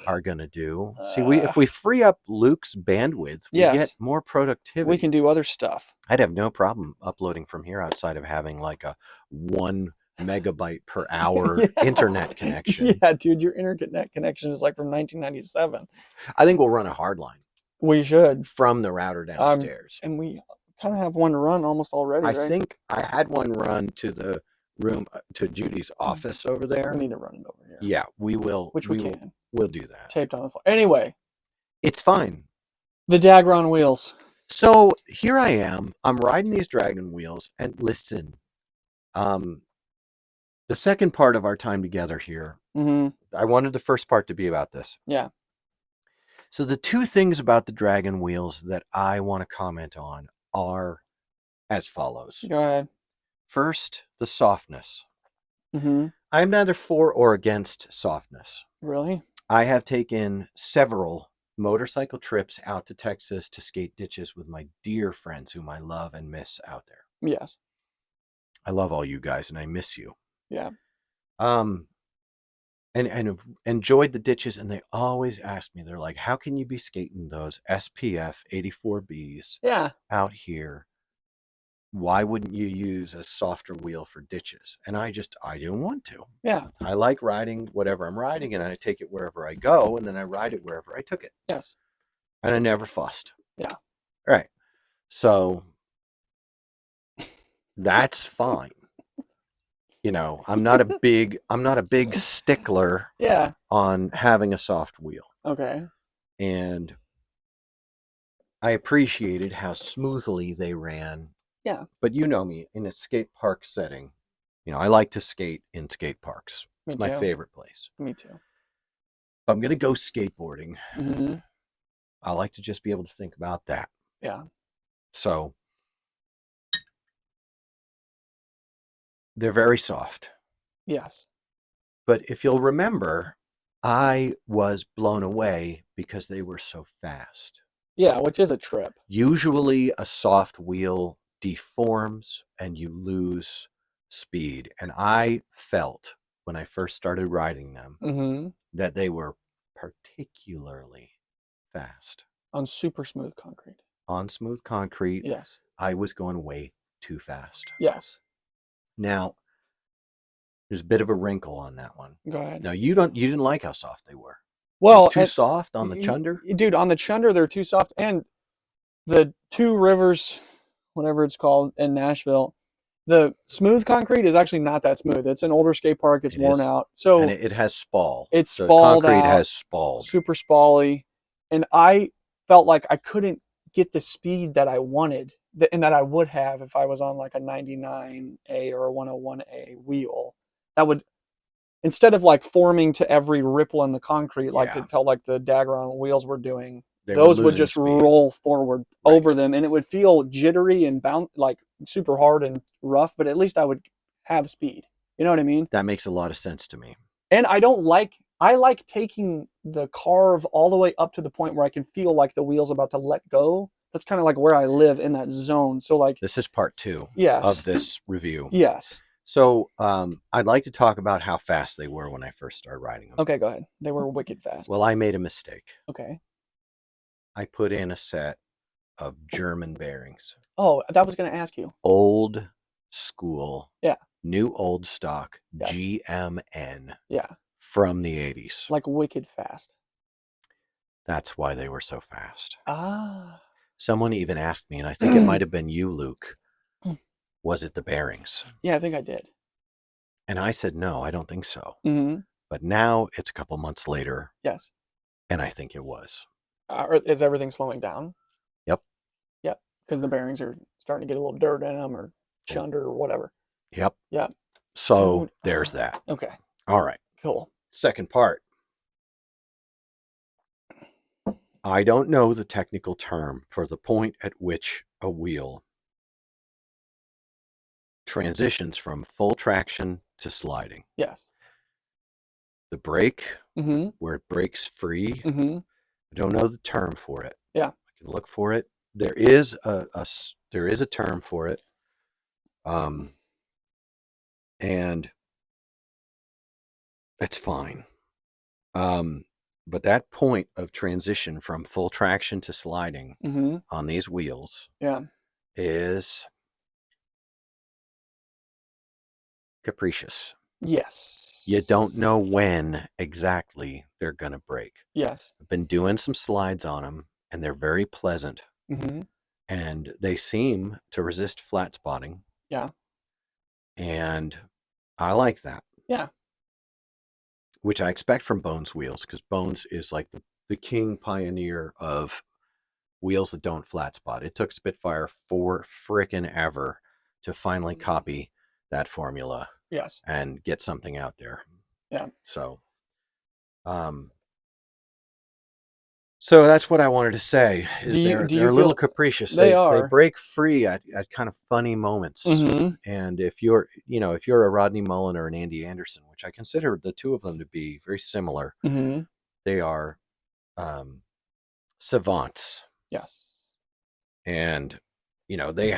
are going to do. See, if we free up Luke's bandwidth, we get more productivity. We can do other stuff. I'd have no problem uploading from here outside of having like a 1 megabyte per hour internet connection. Yeah, dude, your internet connection is like from 1997. I think we'll run a hard line. We should. From the router downstairs. And we kind of have one run almost already, right? I think I had one run to the room, to Judy's office over there. We need to run it over here. Yeah, we will. Which we can. We'll do that. Taped on the floor. Anyway. It's fine. The Dagron wheels. So here I am. I'm riding these Dragon wheels, and listen, the second part of our time together here, I wanted the first part to be about this. Yeah. So the two things about the Dragon wheels that I want to comment on are as follows. Go ahead. First, the softness. Mm-hmm. I'm neither for or against softness. Really? I have taken several motorcycle trips out to Texas to skate ditches with my dear friends whom I love and miss out there. Yes. I love all you guys and I miss you. Yeah. And have enjoyed the ditches, and they always ask me, they're like, how can you be skating those SPF 84Bs out here? Why wouldn't you use a softer wheel for ditches? And I didn't want to. Yeah. I like riding whatever I'm riding, and I take it wherever I go, and then I ride it wherever I took it. Yes. And I never fussed. Yeah. Right. So that's fine. I'm not a big stickler on having a soft wheel. Okay. And I appreciated how smoothly they ran. Yeah. But you know me, in a skate park setting, I like to skate in skate parks. It's my favorite place. Me too. If I'm going to go skateboarding, mm-hmm. I like to just be able to think about that. Yeah. So they're very soft. Yes. But if you'll remember, I was blown away because they were so fast. Yeah, which is a trip. Usually a soft wheel deforms and you lose speed. And I felt when I first started riding them that they were particularly fast. On super smooth concrete. On smooth concrete. Yes. I was going way too fast. Yes. Now, there's a bit of a wrinkle on that one. Go ahead. Now, you didn't like how soft they were. Well, too soft on the Chunder? Dude, on the Chunder, they're too soft. And the Two Rivers, whatever it's called, in Nashville, the smooth concrete is actually not that smooth. It's an older skate park. It's worn out. So and it has spall. It's spalled out. Concrete has spalled. Super spally. And I felt like I couldn't get the speed that I wanted and that I would have if I was on like a 99A or a 101A wheel. That would, instead of like forming to every ripple in the concrete, like it felt like the Dagron wheels were doing, those would just roll forward over them, and it would feel jittery and like super hard and rough, but at least I would have speed. You know what I mean? That makes a lot of sense to me. And I like taking the carve all the way up to the point where I can feel like the wheel's about to let go. That's kind of like where I live in that zone. So like, this is part 2 of this review. Yes. So I'd like to talk about how fast they were when I first started riding them. Okay, go ahead. They were wicked fast. Well, I made a mistake. Okay. I put in a set of German bearings. Oh, that was going to ask you. Old school. Yeah. New old stock. Yes. GMN. Yeah. From the 80s. Like wicked fast. That's why they were so fast. Ah. Someone even asked me, and I think it might have been you, Luke, was it the bearings? Yeah, I think I did. And I said, no, I don't think so. Mm-hmm. But now it's a couple months later. Yes. And I think it was. Is everything slowing down? Yep. Yep. Because the bearings are starting to get a little dirt in them or chunder or whatever. Yep. Yep. So Dude. there's that. Okay. All right. Cool. Second part. I don't know the technical term for the point at which a wheel transitions from full traction to sliding. Yes. The brake, Mm-hmm. where it breaks free. Mm-hmm. I don't know the term for it. Yeah. I can look for it. There is a term for it. And it's fine. But that point of transition from full traction to sliding on these wheels is capricious. Yes. You don't know when exactly they're going to break. Yes. I've been doing some slides on them, and they're very pleasant. Mm-hmm. And they seem to resist flat spotting. Yeah. And I like that. Yeah. Which I expect from Bones wheels, because Bones is like the king pioneer of wheels that don't flat spot. It took Spitfire for frickin' ever to finally copy that formula. Yes. And get something out there. Yeah. So that's what I wanted to say. Is they're a little capricious. They are. They break free at kind of funny moments. Mm-hmm. And if you're a Rodney Mullen or an Andy Anderson, which I consider the two of them to be very similar, they are savants. Yes. And they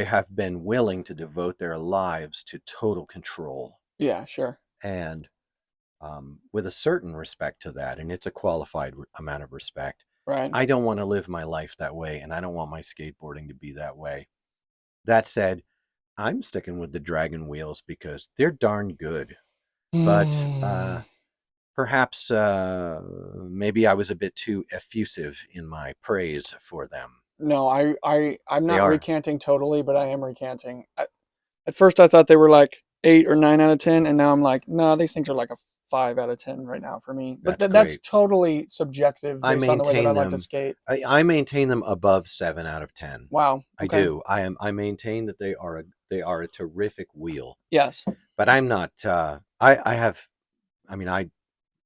have been willing to devote their lives to total control. Yeah, sure. And with a certain respect to that, and it's a qualified amount of respect. Right. I don't want to live my life that way, and I don't want my skateboarding to be that way. That said, I'm sticking with the Dragon wheels because they're darn good. But perhaps maybe I was a bit too effusive in my praise for them. No, I'm not recanting totally, but I am recanting. At first, I thought they were like 8 or 9 out of 10, and now I'm like, no, these things are like a 5 out of 10 right now for me. But that's totally subjective based on the way that I like to skate. I maintain them above 7 out of 10. Wow. Okay. I do. I maintain that they are a terrific wheel. Yes. But I'm not.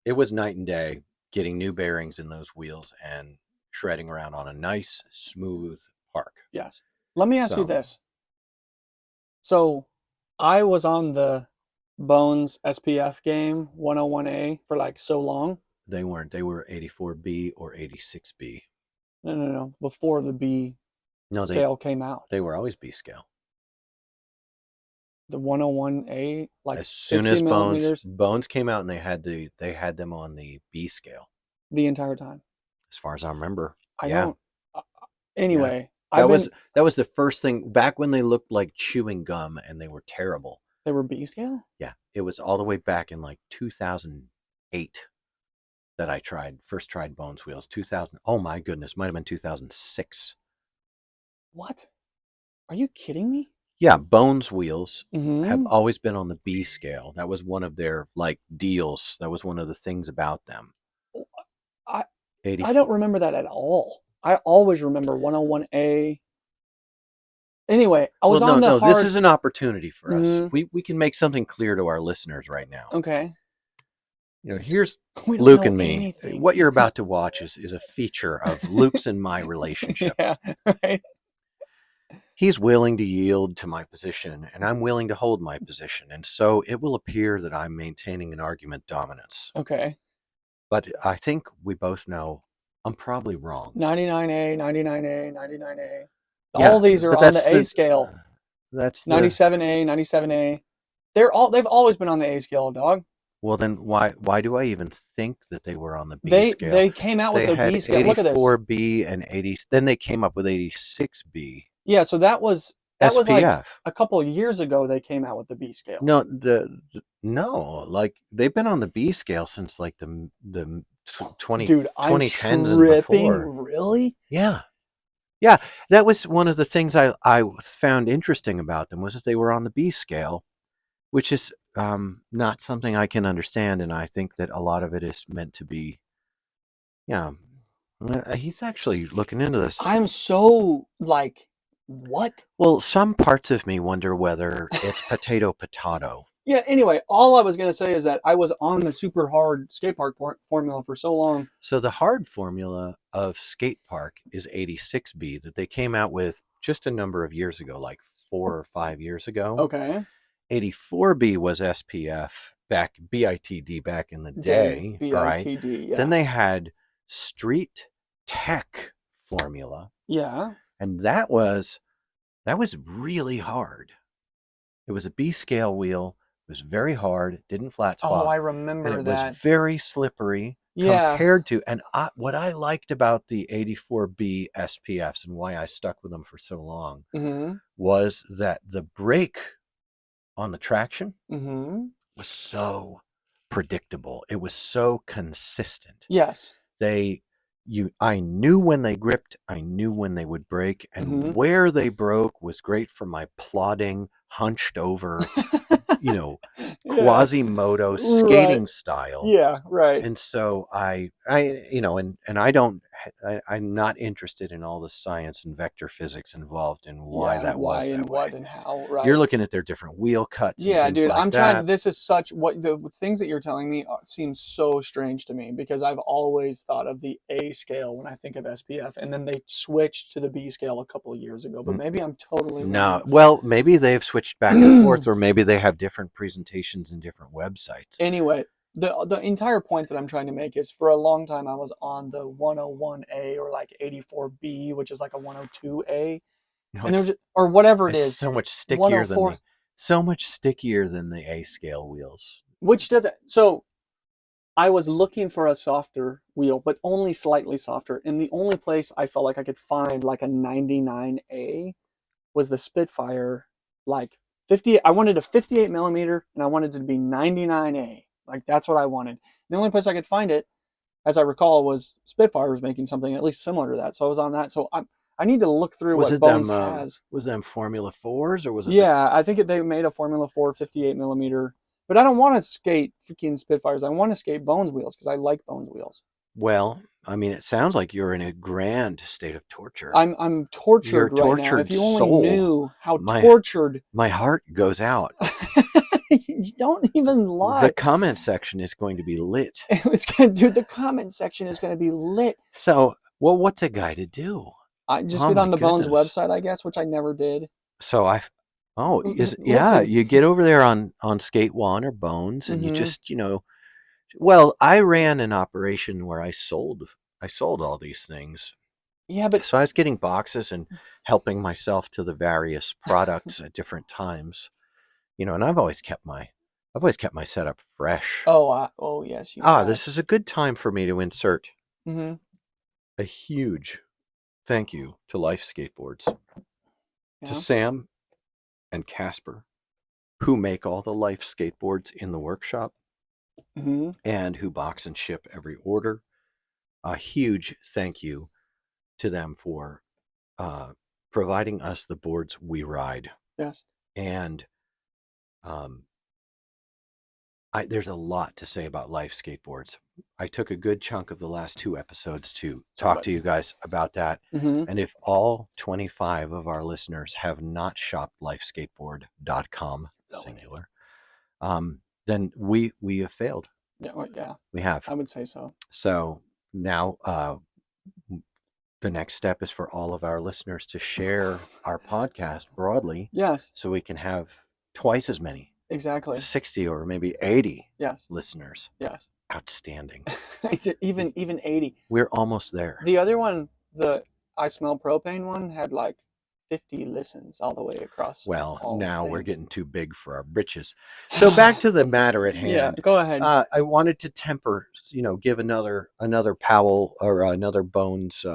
It was night and day getting new bearings in those wheels and shredding around on a nice, smooth park. Yes. Let me ask you this. So, I was on the Bones SPF game 101A for like so long. They weren't. They were 84B or 86B. No. Before the B scale came out. They were always B scale. The 101A, like as soon 60 as millimeters? Bones came out, and they had them on the B scale the entire time. As far as I remember. I don't. Anyway, that was the first thing back when they looked like chewing gum and they were terrible. They were B scale? Yeah, it was all the way back in like 2008 that I first tried Bones wheels. 2000. Oh my goodness, might have been 2006. What? Are you kidding me? Yeah, Bones wheels have always been on the B scale. That was one of their like deals. That was one of the things about them. I don't remember that at all. I always remember 101A. Anyway, I was on the hard... This is an opportunity for us. We can make something clear to our listeners right now. Okay. Here's Luke and me. Anything. What you're about to watch is a feature of Luke's and my relationship. Yeah, right. He's willing to yield to my position, and I'm willing to hold my position. And so it will appear that I'm maintaining an argument dominance. Okay. But I think we both know I'm probably wrong. 99A, 99A, 99A. All these are on the A scale. That's the 97A, 97A. They've always been on the A scale, dog. well. Then why do I even think that they were on the B They scale? they came out with They the had B scale. Look at this. 84B and 80. Then they came up with 86B Yeah, so that was like SPF. a couple of years ago they came out with the B scale. No, no, like they've been on the B scale since like the 20 Dude, I'm 2010s and tripping. before. Really? Yeah. Yeah, that was one of the things I found interesting about them was that they were on the B scale, which is not something I can understand, and I think that a lot of it is meant to be. Yeah, he's actually looking into this. I'm so like, what? Well, some parts of me wonder whether it's potato. Yeah, anyway, all I was going to say is that I was on the super hard skate park formula for so long. So the hard formula of skate park is 86B that they came out with just a number of years ago, like 4 or 5 years ago. Okay. 84B was SPF BITD back in the day, right? BITD, yeah. Then they had Street Tech formula, Yeah. and that was really hard. It was a B scale wheel. It was very hard. Didn't flat spot. Oh, I And remember it that. was very slippery Yeah. compared to. And what I liked about the 84B SPFs and why I stuck with them for so long was that the brake on the traction was so predictable. It was so consistent. Yes. I knew when they gripped, I knew when they would break, and where they broke was great for my plodding, hunched over, Yeah. Quasimodo skating Right. style. Yeah, right. And so I'm not interested in all the science and vector physics involved in why that why was and that what way. and how, right? You're looking at their different wheel cuts and Yeah, things dude, like I'm that. trying. This is such what the things that you're telling me seem so strange to me because I've always thought of the A scale when I think of SPF, and then they switched to the B scale a couple of years ago. But maybe I'm totally No, wrong. well, maybe they've switched back and forth, or maybe they have different presentations and different websites. Anyway, the entire point that I'm trying to make is for a long time I was on the 101A or like 84B, which is like a 102A, and there's or whatever it It's is. so much stickier than 104. so much stickier than the A scale wheels. Which doesn't. So I was looking for a softer wheel, but only slightly softer. And the only place I felt like I could find like a 99A was the Spitfire, like 50. I wanted a 58 millimeter and I wanted it to be 99A. Like that's what I wanted. The only place I could find it, as I recall, was Spitfire was making something at least similar to that. So I was on that. So I need to look through what Bones has. Was them Formula 4s or was it? Yeah, I think they made a Formula 4 58 millimeter. But I don't want to skate freaking Spitfires. I want to skate Bones wheels because I like Bones wheels. Well, I mean, it sounds like you're in a grand state of torture. I'm tortured right now. If you only knew how tortured. My heart goes out. You don't even lie. The comment section is going to be lit. Dude, the comment section is going to be lit. So, well, what's a guy to do? I just get on the Bones website, I guess, which I never did. So you get over there on Skate One or Bones, and you just, well, I ran an operation where I sold all these things. Yeah, but so I was getting boxes and helping myself to the various products at different times, and I've always kept my setup fresh. Oh yes, you have. This is a good time for me to insert a huge thank you to Life Skateboards, to Sam and Casper, who make all the Life skateboards in the workshop and who box and ship every order. A huge thank you to them for providing us the boards we ride. Yes. And there's a lot to say about Life skateboards. I took a good chunk of the last 2 episodes to talk to you guys about that. And if all 25 of our listeners have not shopped lifeskateboard.com singular, then we have failed. Yeah, we have. I would say so. So now the next step is for all of our listeners to share our podcast broadly. Yes. So we can have twice as many. Exactly. 60 or maybe 80 listeners. Yes. Outstanding. even 80. We're almost there. The other one, the I Smell Propane one, had like 50 listens all the way across. Well, all now we're things. getting too big for our britches. So back to the matter at hand. Yeah, go ahead. I wanted to temper, give another Powell or another Bones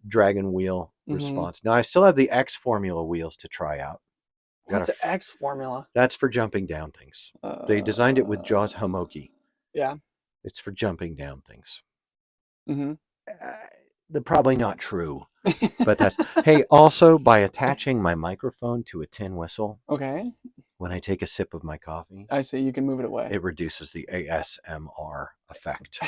Dragon wheel response. Now I still have the X Formula wheels to try out. What's the X formula? That's for jumping down things. They designed it with Jaws Homoki. Yeah. It's for jumping down things. Mm-hmm. They're probably not true, but that's. Hey, also by attaching my microphone to a tin whistle, Okay. when I take a sip of my coffee, I see. You can move it away. it reduces the ASMR effect.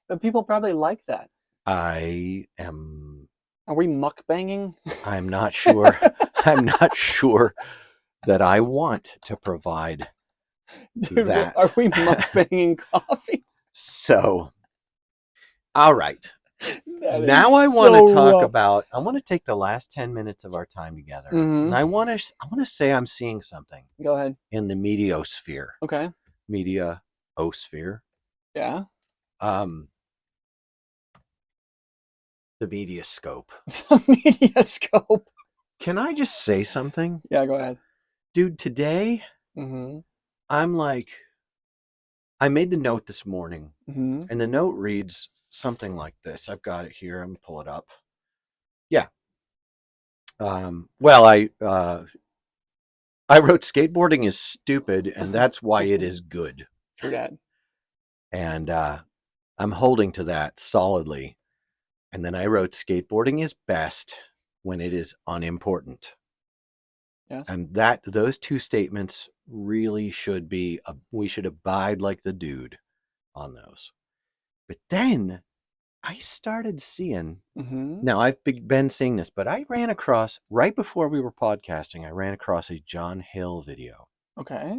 But people probably like that. I am. Are we mukbanging? I'm not sure. I'm not sure that I want to provide Dude, that. are we mukbanging coffee? So, all right. That Now I is want to so talk rough. about. I want to take the last 10 minutes of our time together, Mhm. and I want to say I'm seeing something Go ahead. in the mediosphere. Okay. Mediaosphere. Yeah. The media scope. The media scope. Can I just say something? Yeah, go ahead. Dude, today Mm-hmm. I'm like, I made the note this morning, Mm-hmm. and the note reads something like this. I've got it here. I'm gonna pull it up. Yeah. Well, I wrote skateboarding is stupid, and that's why it is good. True that. And I'm holding to that solidly. And then I wrote skateboarding is best when it is unimportant. Yes. And that those two statements really should be, we should abide like the dude on those. But then I started seeing, Mm-hmm. now I've been seeing this, but I ran across, right before we were podcasting, I ran across a John Hill video. Okay.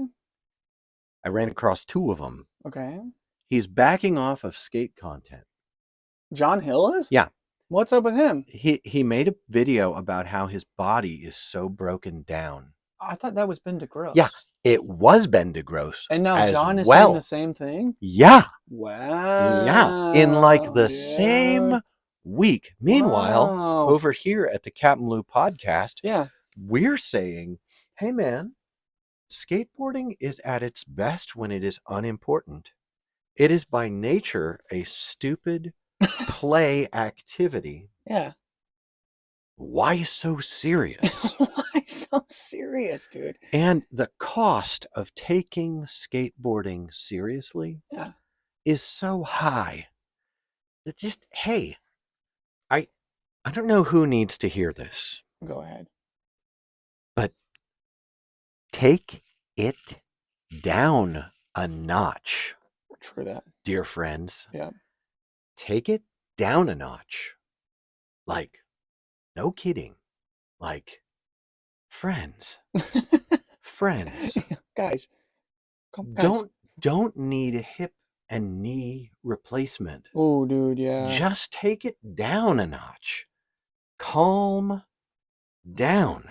I ran across two of them. Okay. He's backing off of skate content. John Hill is? Yeah. What's up with him? He made a video about how his body is so broken down. I thought that was Ben DeGrosse. Yeah, it was Ben DeGrosse. And now as John is well. saying the same thing? Yeah. Wow. Yeah. In like the dude. same week. Meanwhile, Wow. over here at the CapmLew podcast, Yeah. we're saying, hey man, skateboarding is at its best when it is unimportant. It is by nature a stupid play activity. Yeah. Why so serious? Why so serious, dude? And the cost of taking skateboarding seriously Yeah. is so high that just, hey, I don't know who needs to hear this, Go ahead. but take it down a notch, True that. dear friends. Yeah. Take it down a notch. Like, no kidding. Like, friends. Friends. Guys. Guys. Don't need a hip and knee replacement. Oh, dude, yeah. Just take it down a notch. Calm down.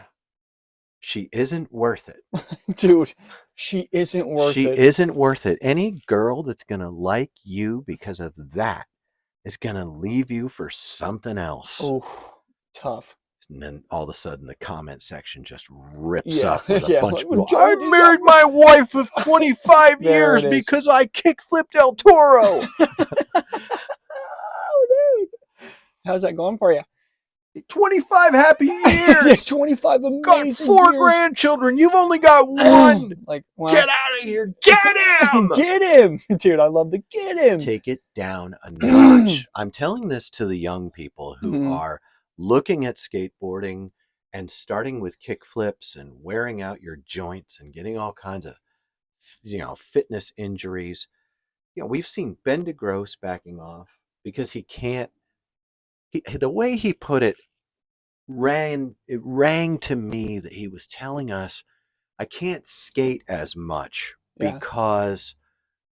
She isn't worth it. Dude, she isn't worth She it. isn't worth it. Any girl that's going to like you because of that is going to leave you for something else. Oh, tough. And then all of a sudden the comment section just rips up with a Yeah, bunch like, of people. John, I married my wife of 25 There years it is. because I kickflipped El Toro. Oh, dude. How's that going for you? 25 happy years. 25 amazing Got 4 years. grandchildren. You've only got 1. Like, well, Get out of here. Get him. Get him. Dude, I love to get him. Take it down a notch. I'm telling this to the young people who Mhm. are looking at skateboarding and starting with kick flips and wearing out your joints and getting all kinds of, fitness injuries. We've seen Ben DeGrosse backing off because he can't. The way he put it rang to me that he was telling us, I can't skate as much Yeah. because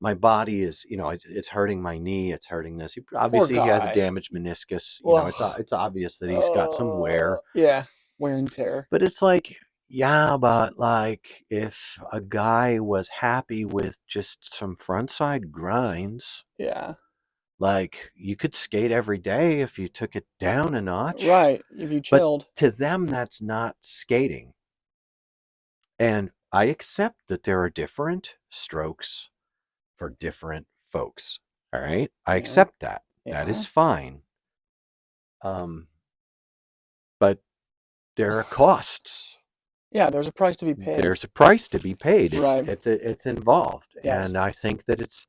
my body is, it's hurting my knee, it's hurting this. Obviously, he has a guy. damaged meniscus. Well, It's obvious that he's got some wear. Yeah, wear and tear. But it's like, yeah, but like if a guy was happy with just some frontside grinds, Yeah. Like, you could skate every day if you took it down a notch. Right. If you But chilled. to them, that's not skating. And I accept that there are different strokes for different folks. All right. I Yeah. accept that. That Yeah. is fine. But there are costs. Yeah, there's a price to be paid. There's a price to be paid. Right. It's involved. Yes. And I think that it's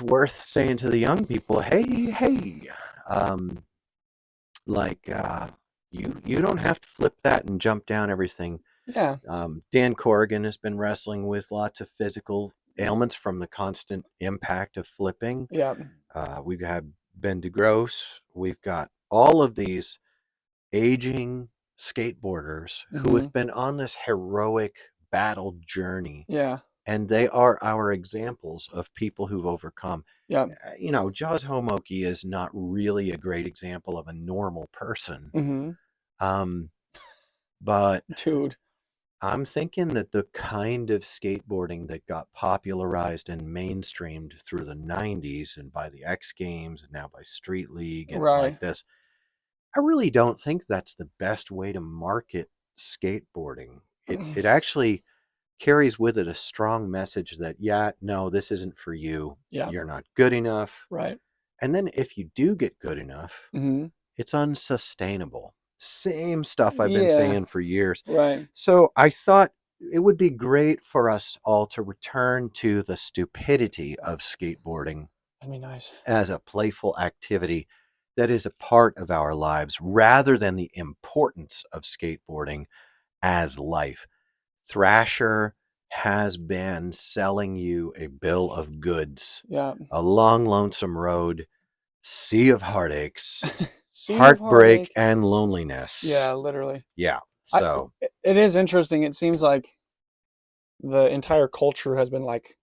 worth saying to the young people, hey, like you don't have to flip that and jump down everything. Yeah. Dan Corrigan has been wrestling with lots of physical ailments from the constant impact of flipping. Yeah. We've had Ben DeGrosse. We've got all of these aging skateboarders who have been on this heroic battle journey. Yeah. And they are our examples of people who've overcome. Yeah. You know, Jaws Homoki is not really a great example of a normal person. But Dude. I'm thinking that the kind of skateboarding that got popularized and mainstreamed through the 90s and by the X Games and now by Street League and like this, I really don't think that's the best way to market skateboarding. It actually carries with it a strong message that, yeah, no, this isn't for you. Yeah. You're not good enough. Right. And then if you do get good enough, it's unsustainable. Same stuff I've been saying for years. Right. So I thought it would be great for us all to return to the stupidity of skateboarding. That'd be nice. As a playful activity that is a part of our lives rather than the importance of skateboarding as life. Thrasher has been selling you a bill of goods. Yeah. A long, lonesome road, sea of heartaches, Heartbreak heartbreak, and loneliness. Yeah, literally. Yeah. So it is interesting. It seems like the entire culture has been like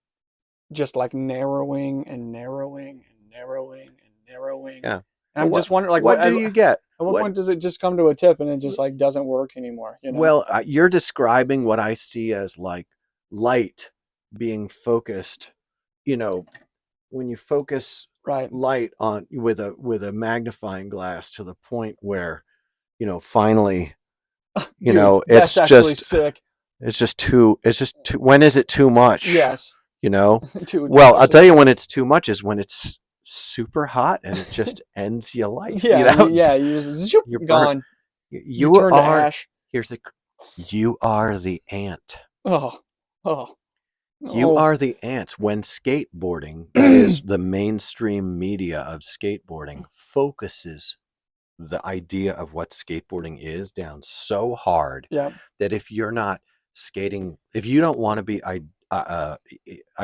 just like narrowing and narrowing and narrowing and narrowing. Yeah. And I'm just wondering, like, what do you get? At what point does it just come to a tip and it just like doesn't work anymore? You know? Well, you're describing what I see as like light being focused. You know, when you focus light on with a magnifying glass to the point where, you know, finally, you know, it's just sick. It's just too. When is it too much? Yes. You know. Dude, well, I'll tell you when it's too much is when it's super hot and it just ends your life. Yeah. You know? Yeah. You just zoop, you're gone. You turn are. to ash. You are the ant. Oh. You are the ant. When skateboarding, that is the mainstream media of skateboarding, focuses the idea of what skateboarding is down so hard that if you're not skating, if you don't want to be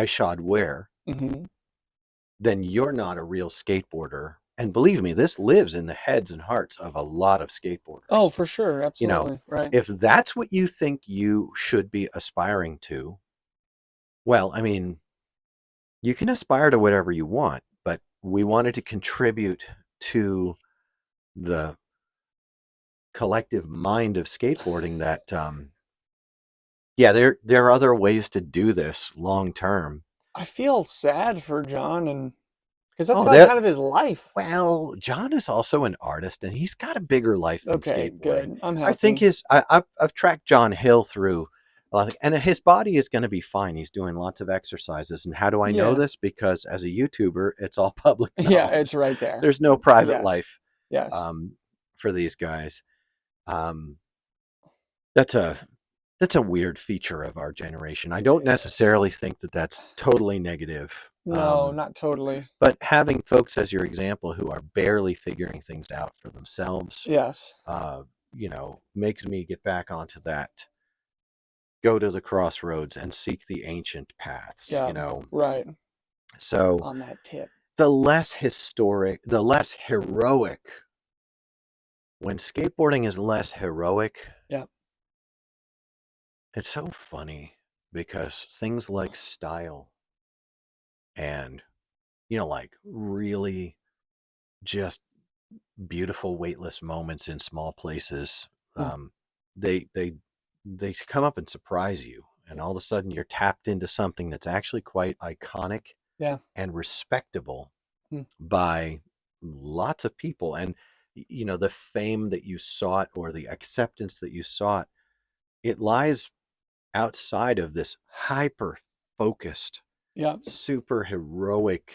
shod wear, then you're not a real skateboarder. And believe me, this lives in the heads and hearts of a lot of skateboarders. Oh, for sure. Absolutely. You know, right. If that's what you think you should be aspiring to, well, I mean, you can aspire to whatever you want, but we wanted to contribute to the collective mind of skateboarding that there are other ways to do this long term. I feel sad for John, and because that's kind of his life. Well, John is also an artist and he's got a bigger life than skateboarding. Good. I'm happy. I think I've tracked John Hill through a lot, and his body is going to be fine. He's doing lots of exercises. And how do I know this? Because as a YouTuber, it's all public knowledge. Yeah, it's right there. There's no private life. Yes. For these guys. That's a weird feature of our generation. I don't necessarily think that that's totally negative. No, not totally. But having folks as your example who are barely figuring things out for themselves, you know, makes me get back onto that. Go to the crossroads and seek the ancient paths. Yeah, you know, right. So on that tip, the less historic, the less heroic. When skateboarding is less heroic, it's so funny because things like style and, you know, like really just beautiful weightless moments in small places, they come up and surprise you, and all of a sudden you're tapped into something that's actually quite iconic and respectable by lots of people. And, the fame that you sought or the acceptance that you sought, it lies outside of this hyper focused, Yeah. super heroic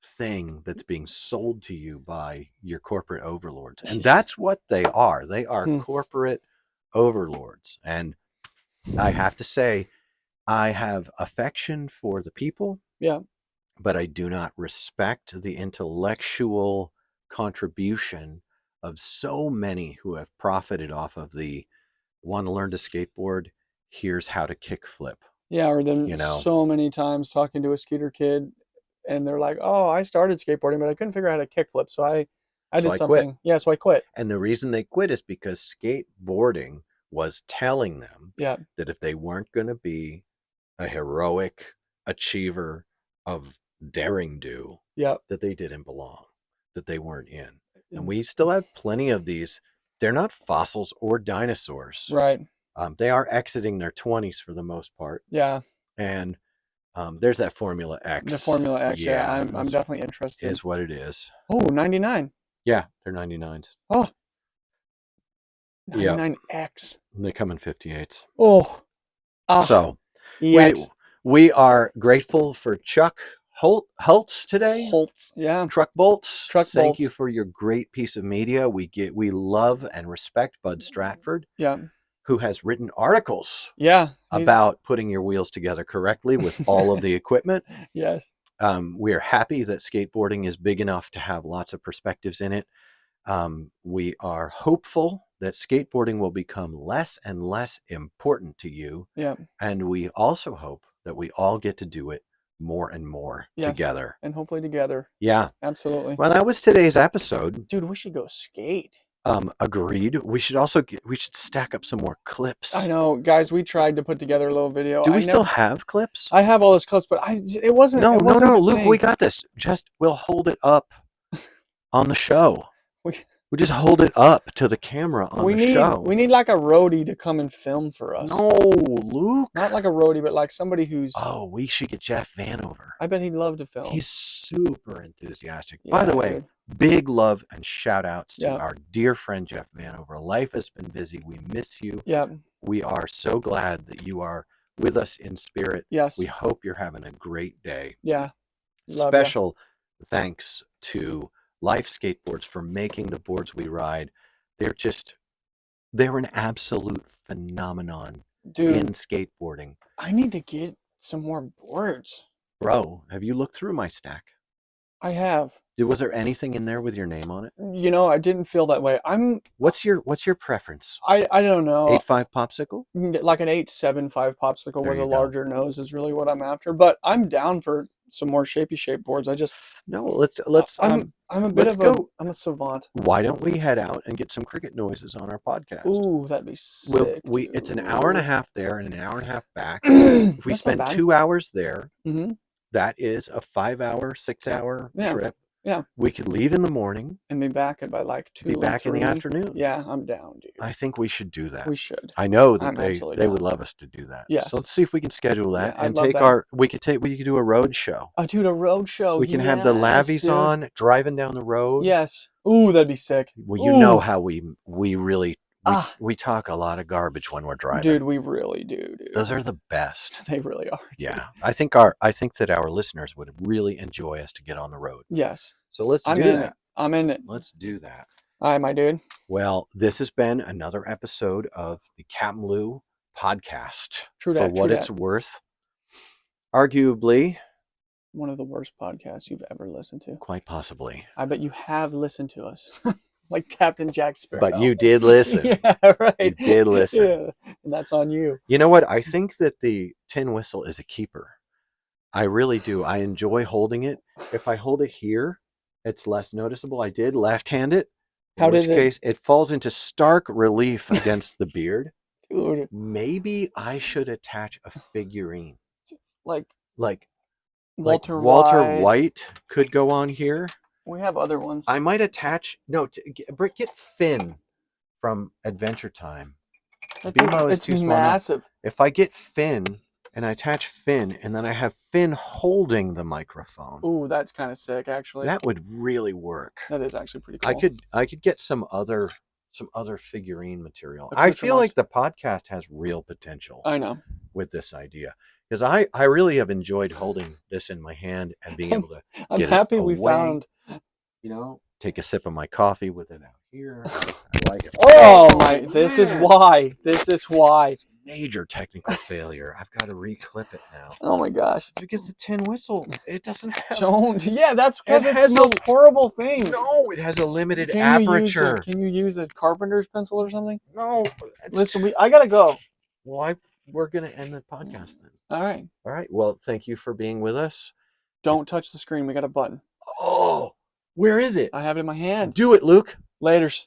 thing that's being sold to you by your corporate overlords. And that's what they are. They are corporate overlords. And I have to say, I have affection for the people. Yeah. But I do not respect the intellectual contribution of so many who have profited off of the want to learn to skateboard. Here's how to kickflip. Yeah, or then so many times talking to a skater kid, and they're like, "Oh, I started skateboarding, but I couldn't figure out how to kickflip, so I did something." Quit. Yeah, so I quit. And the reason they quit is because skateboarding was telling them that if they weren't going to be a heroic achiever of daring do, that they didn't belong, that they weren't in. And we still have plenty of these. They're not fossils or dinosaurs. Right. They are exiting their 20s for the most part. Yeah. And there's that Formula X. The Formula X, yeah. I'm definitely interested. Is what it is. Oh, 99. Yeah, they're 99s. Oh. 99X. They come in 58s. Oh. So we are grateful for Chuck Holtz today. Holtz, yeah. Truck Bolts. Thank you for your great piece of media. We love and respect Bud Stratford. Yeah. Who has written articles. Yeah. About putting your wheels together correctly with all of the equipment. Yes. We are happy that skateboarding is big enough to have lots of perspectives in it. We are hopeful that skateboarding will become less and less important to you. Yeah. And we also hope that we all get to do it more and more together. And hopefully together. Yeah. Absolutely. Well, that was today's episode. Dude, we should go skate. Agreed. We should stack up some more clips. I know, guys, we tried to put together a little video. Do we still have clips? I have all those clips, but it wasn't. No, Luke, we got this. We'll hold it up on the show. We just hold it up to the camera on the show. We need like a roadie to come and film for us. No, Luke. Not like a roadie, but like somebody who's... Oh, we should get Jeff Vanover. I bet he'd love to film. He's super enthusiastic. Yeah, by the way, big love and shout outs to our dear friend Jeff Vanover. Life has been busy. We miss you. Yeah. We are so glad that you are with us in spirit. Yes. We hope you're having a great day. Yeah. Special thanks to Life Skateboards for making the boards we ride. They're an absolute phenomenon in skateboarding. I need to get some more boards. Bro, have you looked through my stack? I have. Was there anything in there with your name on it? I didn't feel that way. What's your preference? I don't know. 8.5 popsicle? Like an 8.75 popsicle with a larger nose is really what I'm after. But I'm down for some more shapy shape boards. I'm a savant. Why don't we head out and get some cricket noises on our podcast? Ooh, that'd be sick. It's an hour and a half there and an hour and a half back. If we spend 2 hours there, that is a 5-hour, 6-hour trip. Yeah. We could leave in the morning. And be back at by like 2 Be back in the afternoon. Yeah, I'm down, dude. I think we should do that. We should. I know that they would love us to do that. Yes. So let's see if we can schedule that and we could do a road show. Dude, a road show. We can have the lavies on driving down the road. Yes. Ooh, that'd be sick. Well, you know how we really we talk a lot of garbage when we're driving. Dude, we really do, dude. Those are the best. They really are. Dude. Yeah. I think that our listeners would really enjoy us to get on the road. Yes. So let's do that. I'm in it. Let's do that. All right, my dude. Well, this has been another episode of the CapmLew podcast. True that. For what it's worth, arguably one of the worst podcasts you've ever listened to. Quite possibly. I bet you have listened to us. Like Captain Jack Sparrow. But you did listen. Yeah, right. You did listen. Yeah, and that's on you. You know what? I think that the tin whistle is a keeper. I really do. I enjoy holding it. If I hold it here, it's less noticeable. I did left-hand it. In which case, it falls into stark relief against the beard. Dude. Maybe I should attach a figurine. Like Walter White could go on here. We have other ones. I might attach. No, get Finn from Adventure Time. BMO is too massive. If I get Finn and I attach Finn, and then I have Finn holding the microphone. Ooh, that's kind of sick, actually. That would really work. That is actually pretty cool. I could get some other figurine material. I feel like the podcast has real potential. I know. With this idea, because I really have enjoyed holding this in my hand and being able to I'm get happy it we away, found, take a sip of my coffee with it out here. I like it. Oh my, this is why. Major technical failure. I've got to reclip it now. Oh my gosh. It's because the tin whistle, it doesn't have... Yeah, that's because It it's has the most horrible thing. No, it has a limited aperture. Can you use a carpenter's pencil or something? No. Listen, I gotta go. Well, we're going to end the podcast then. All right. All right. Well, thank you for being with us. Don't touch the screen. We got a button. Oh, where is it? I have it in my hand. Do it, Luke. Laters.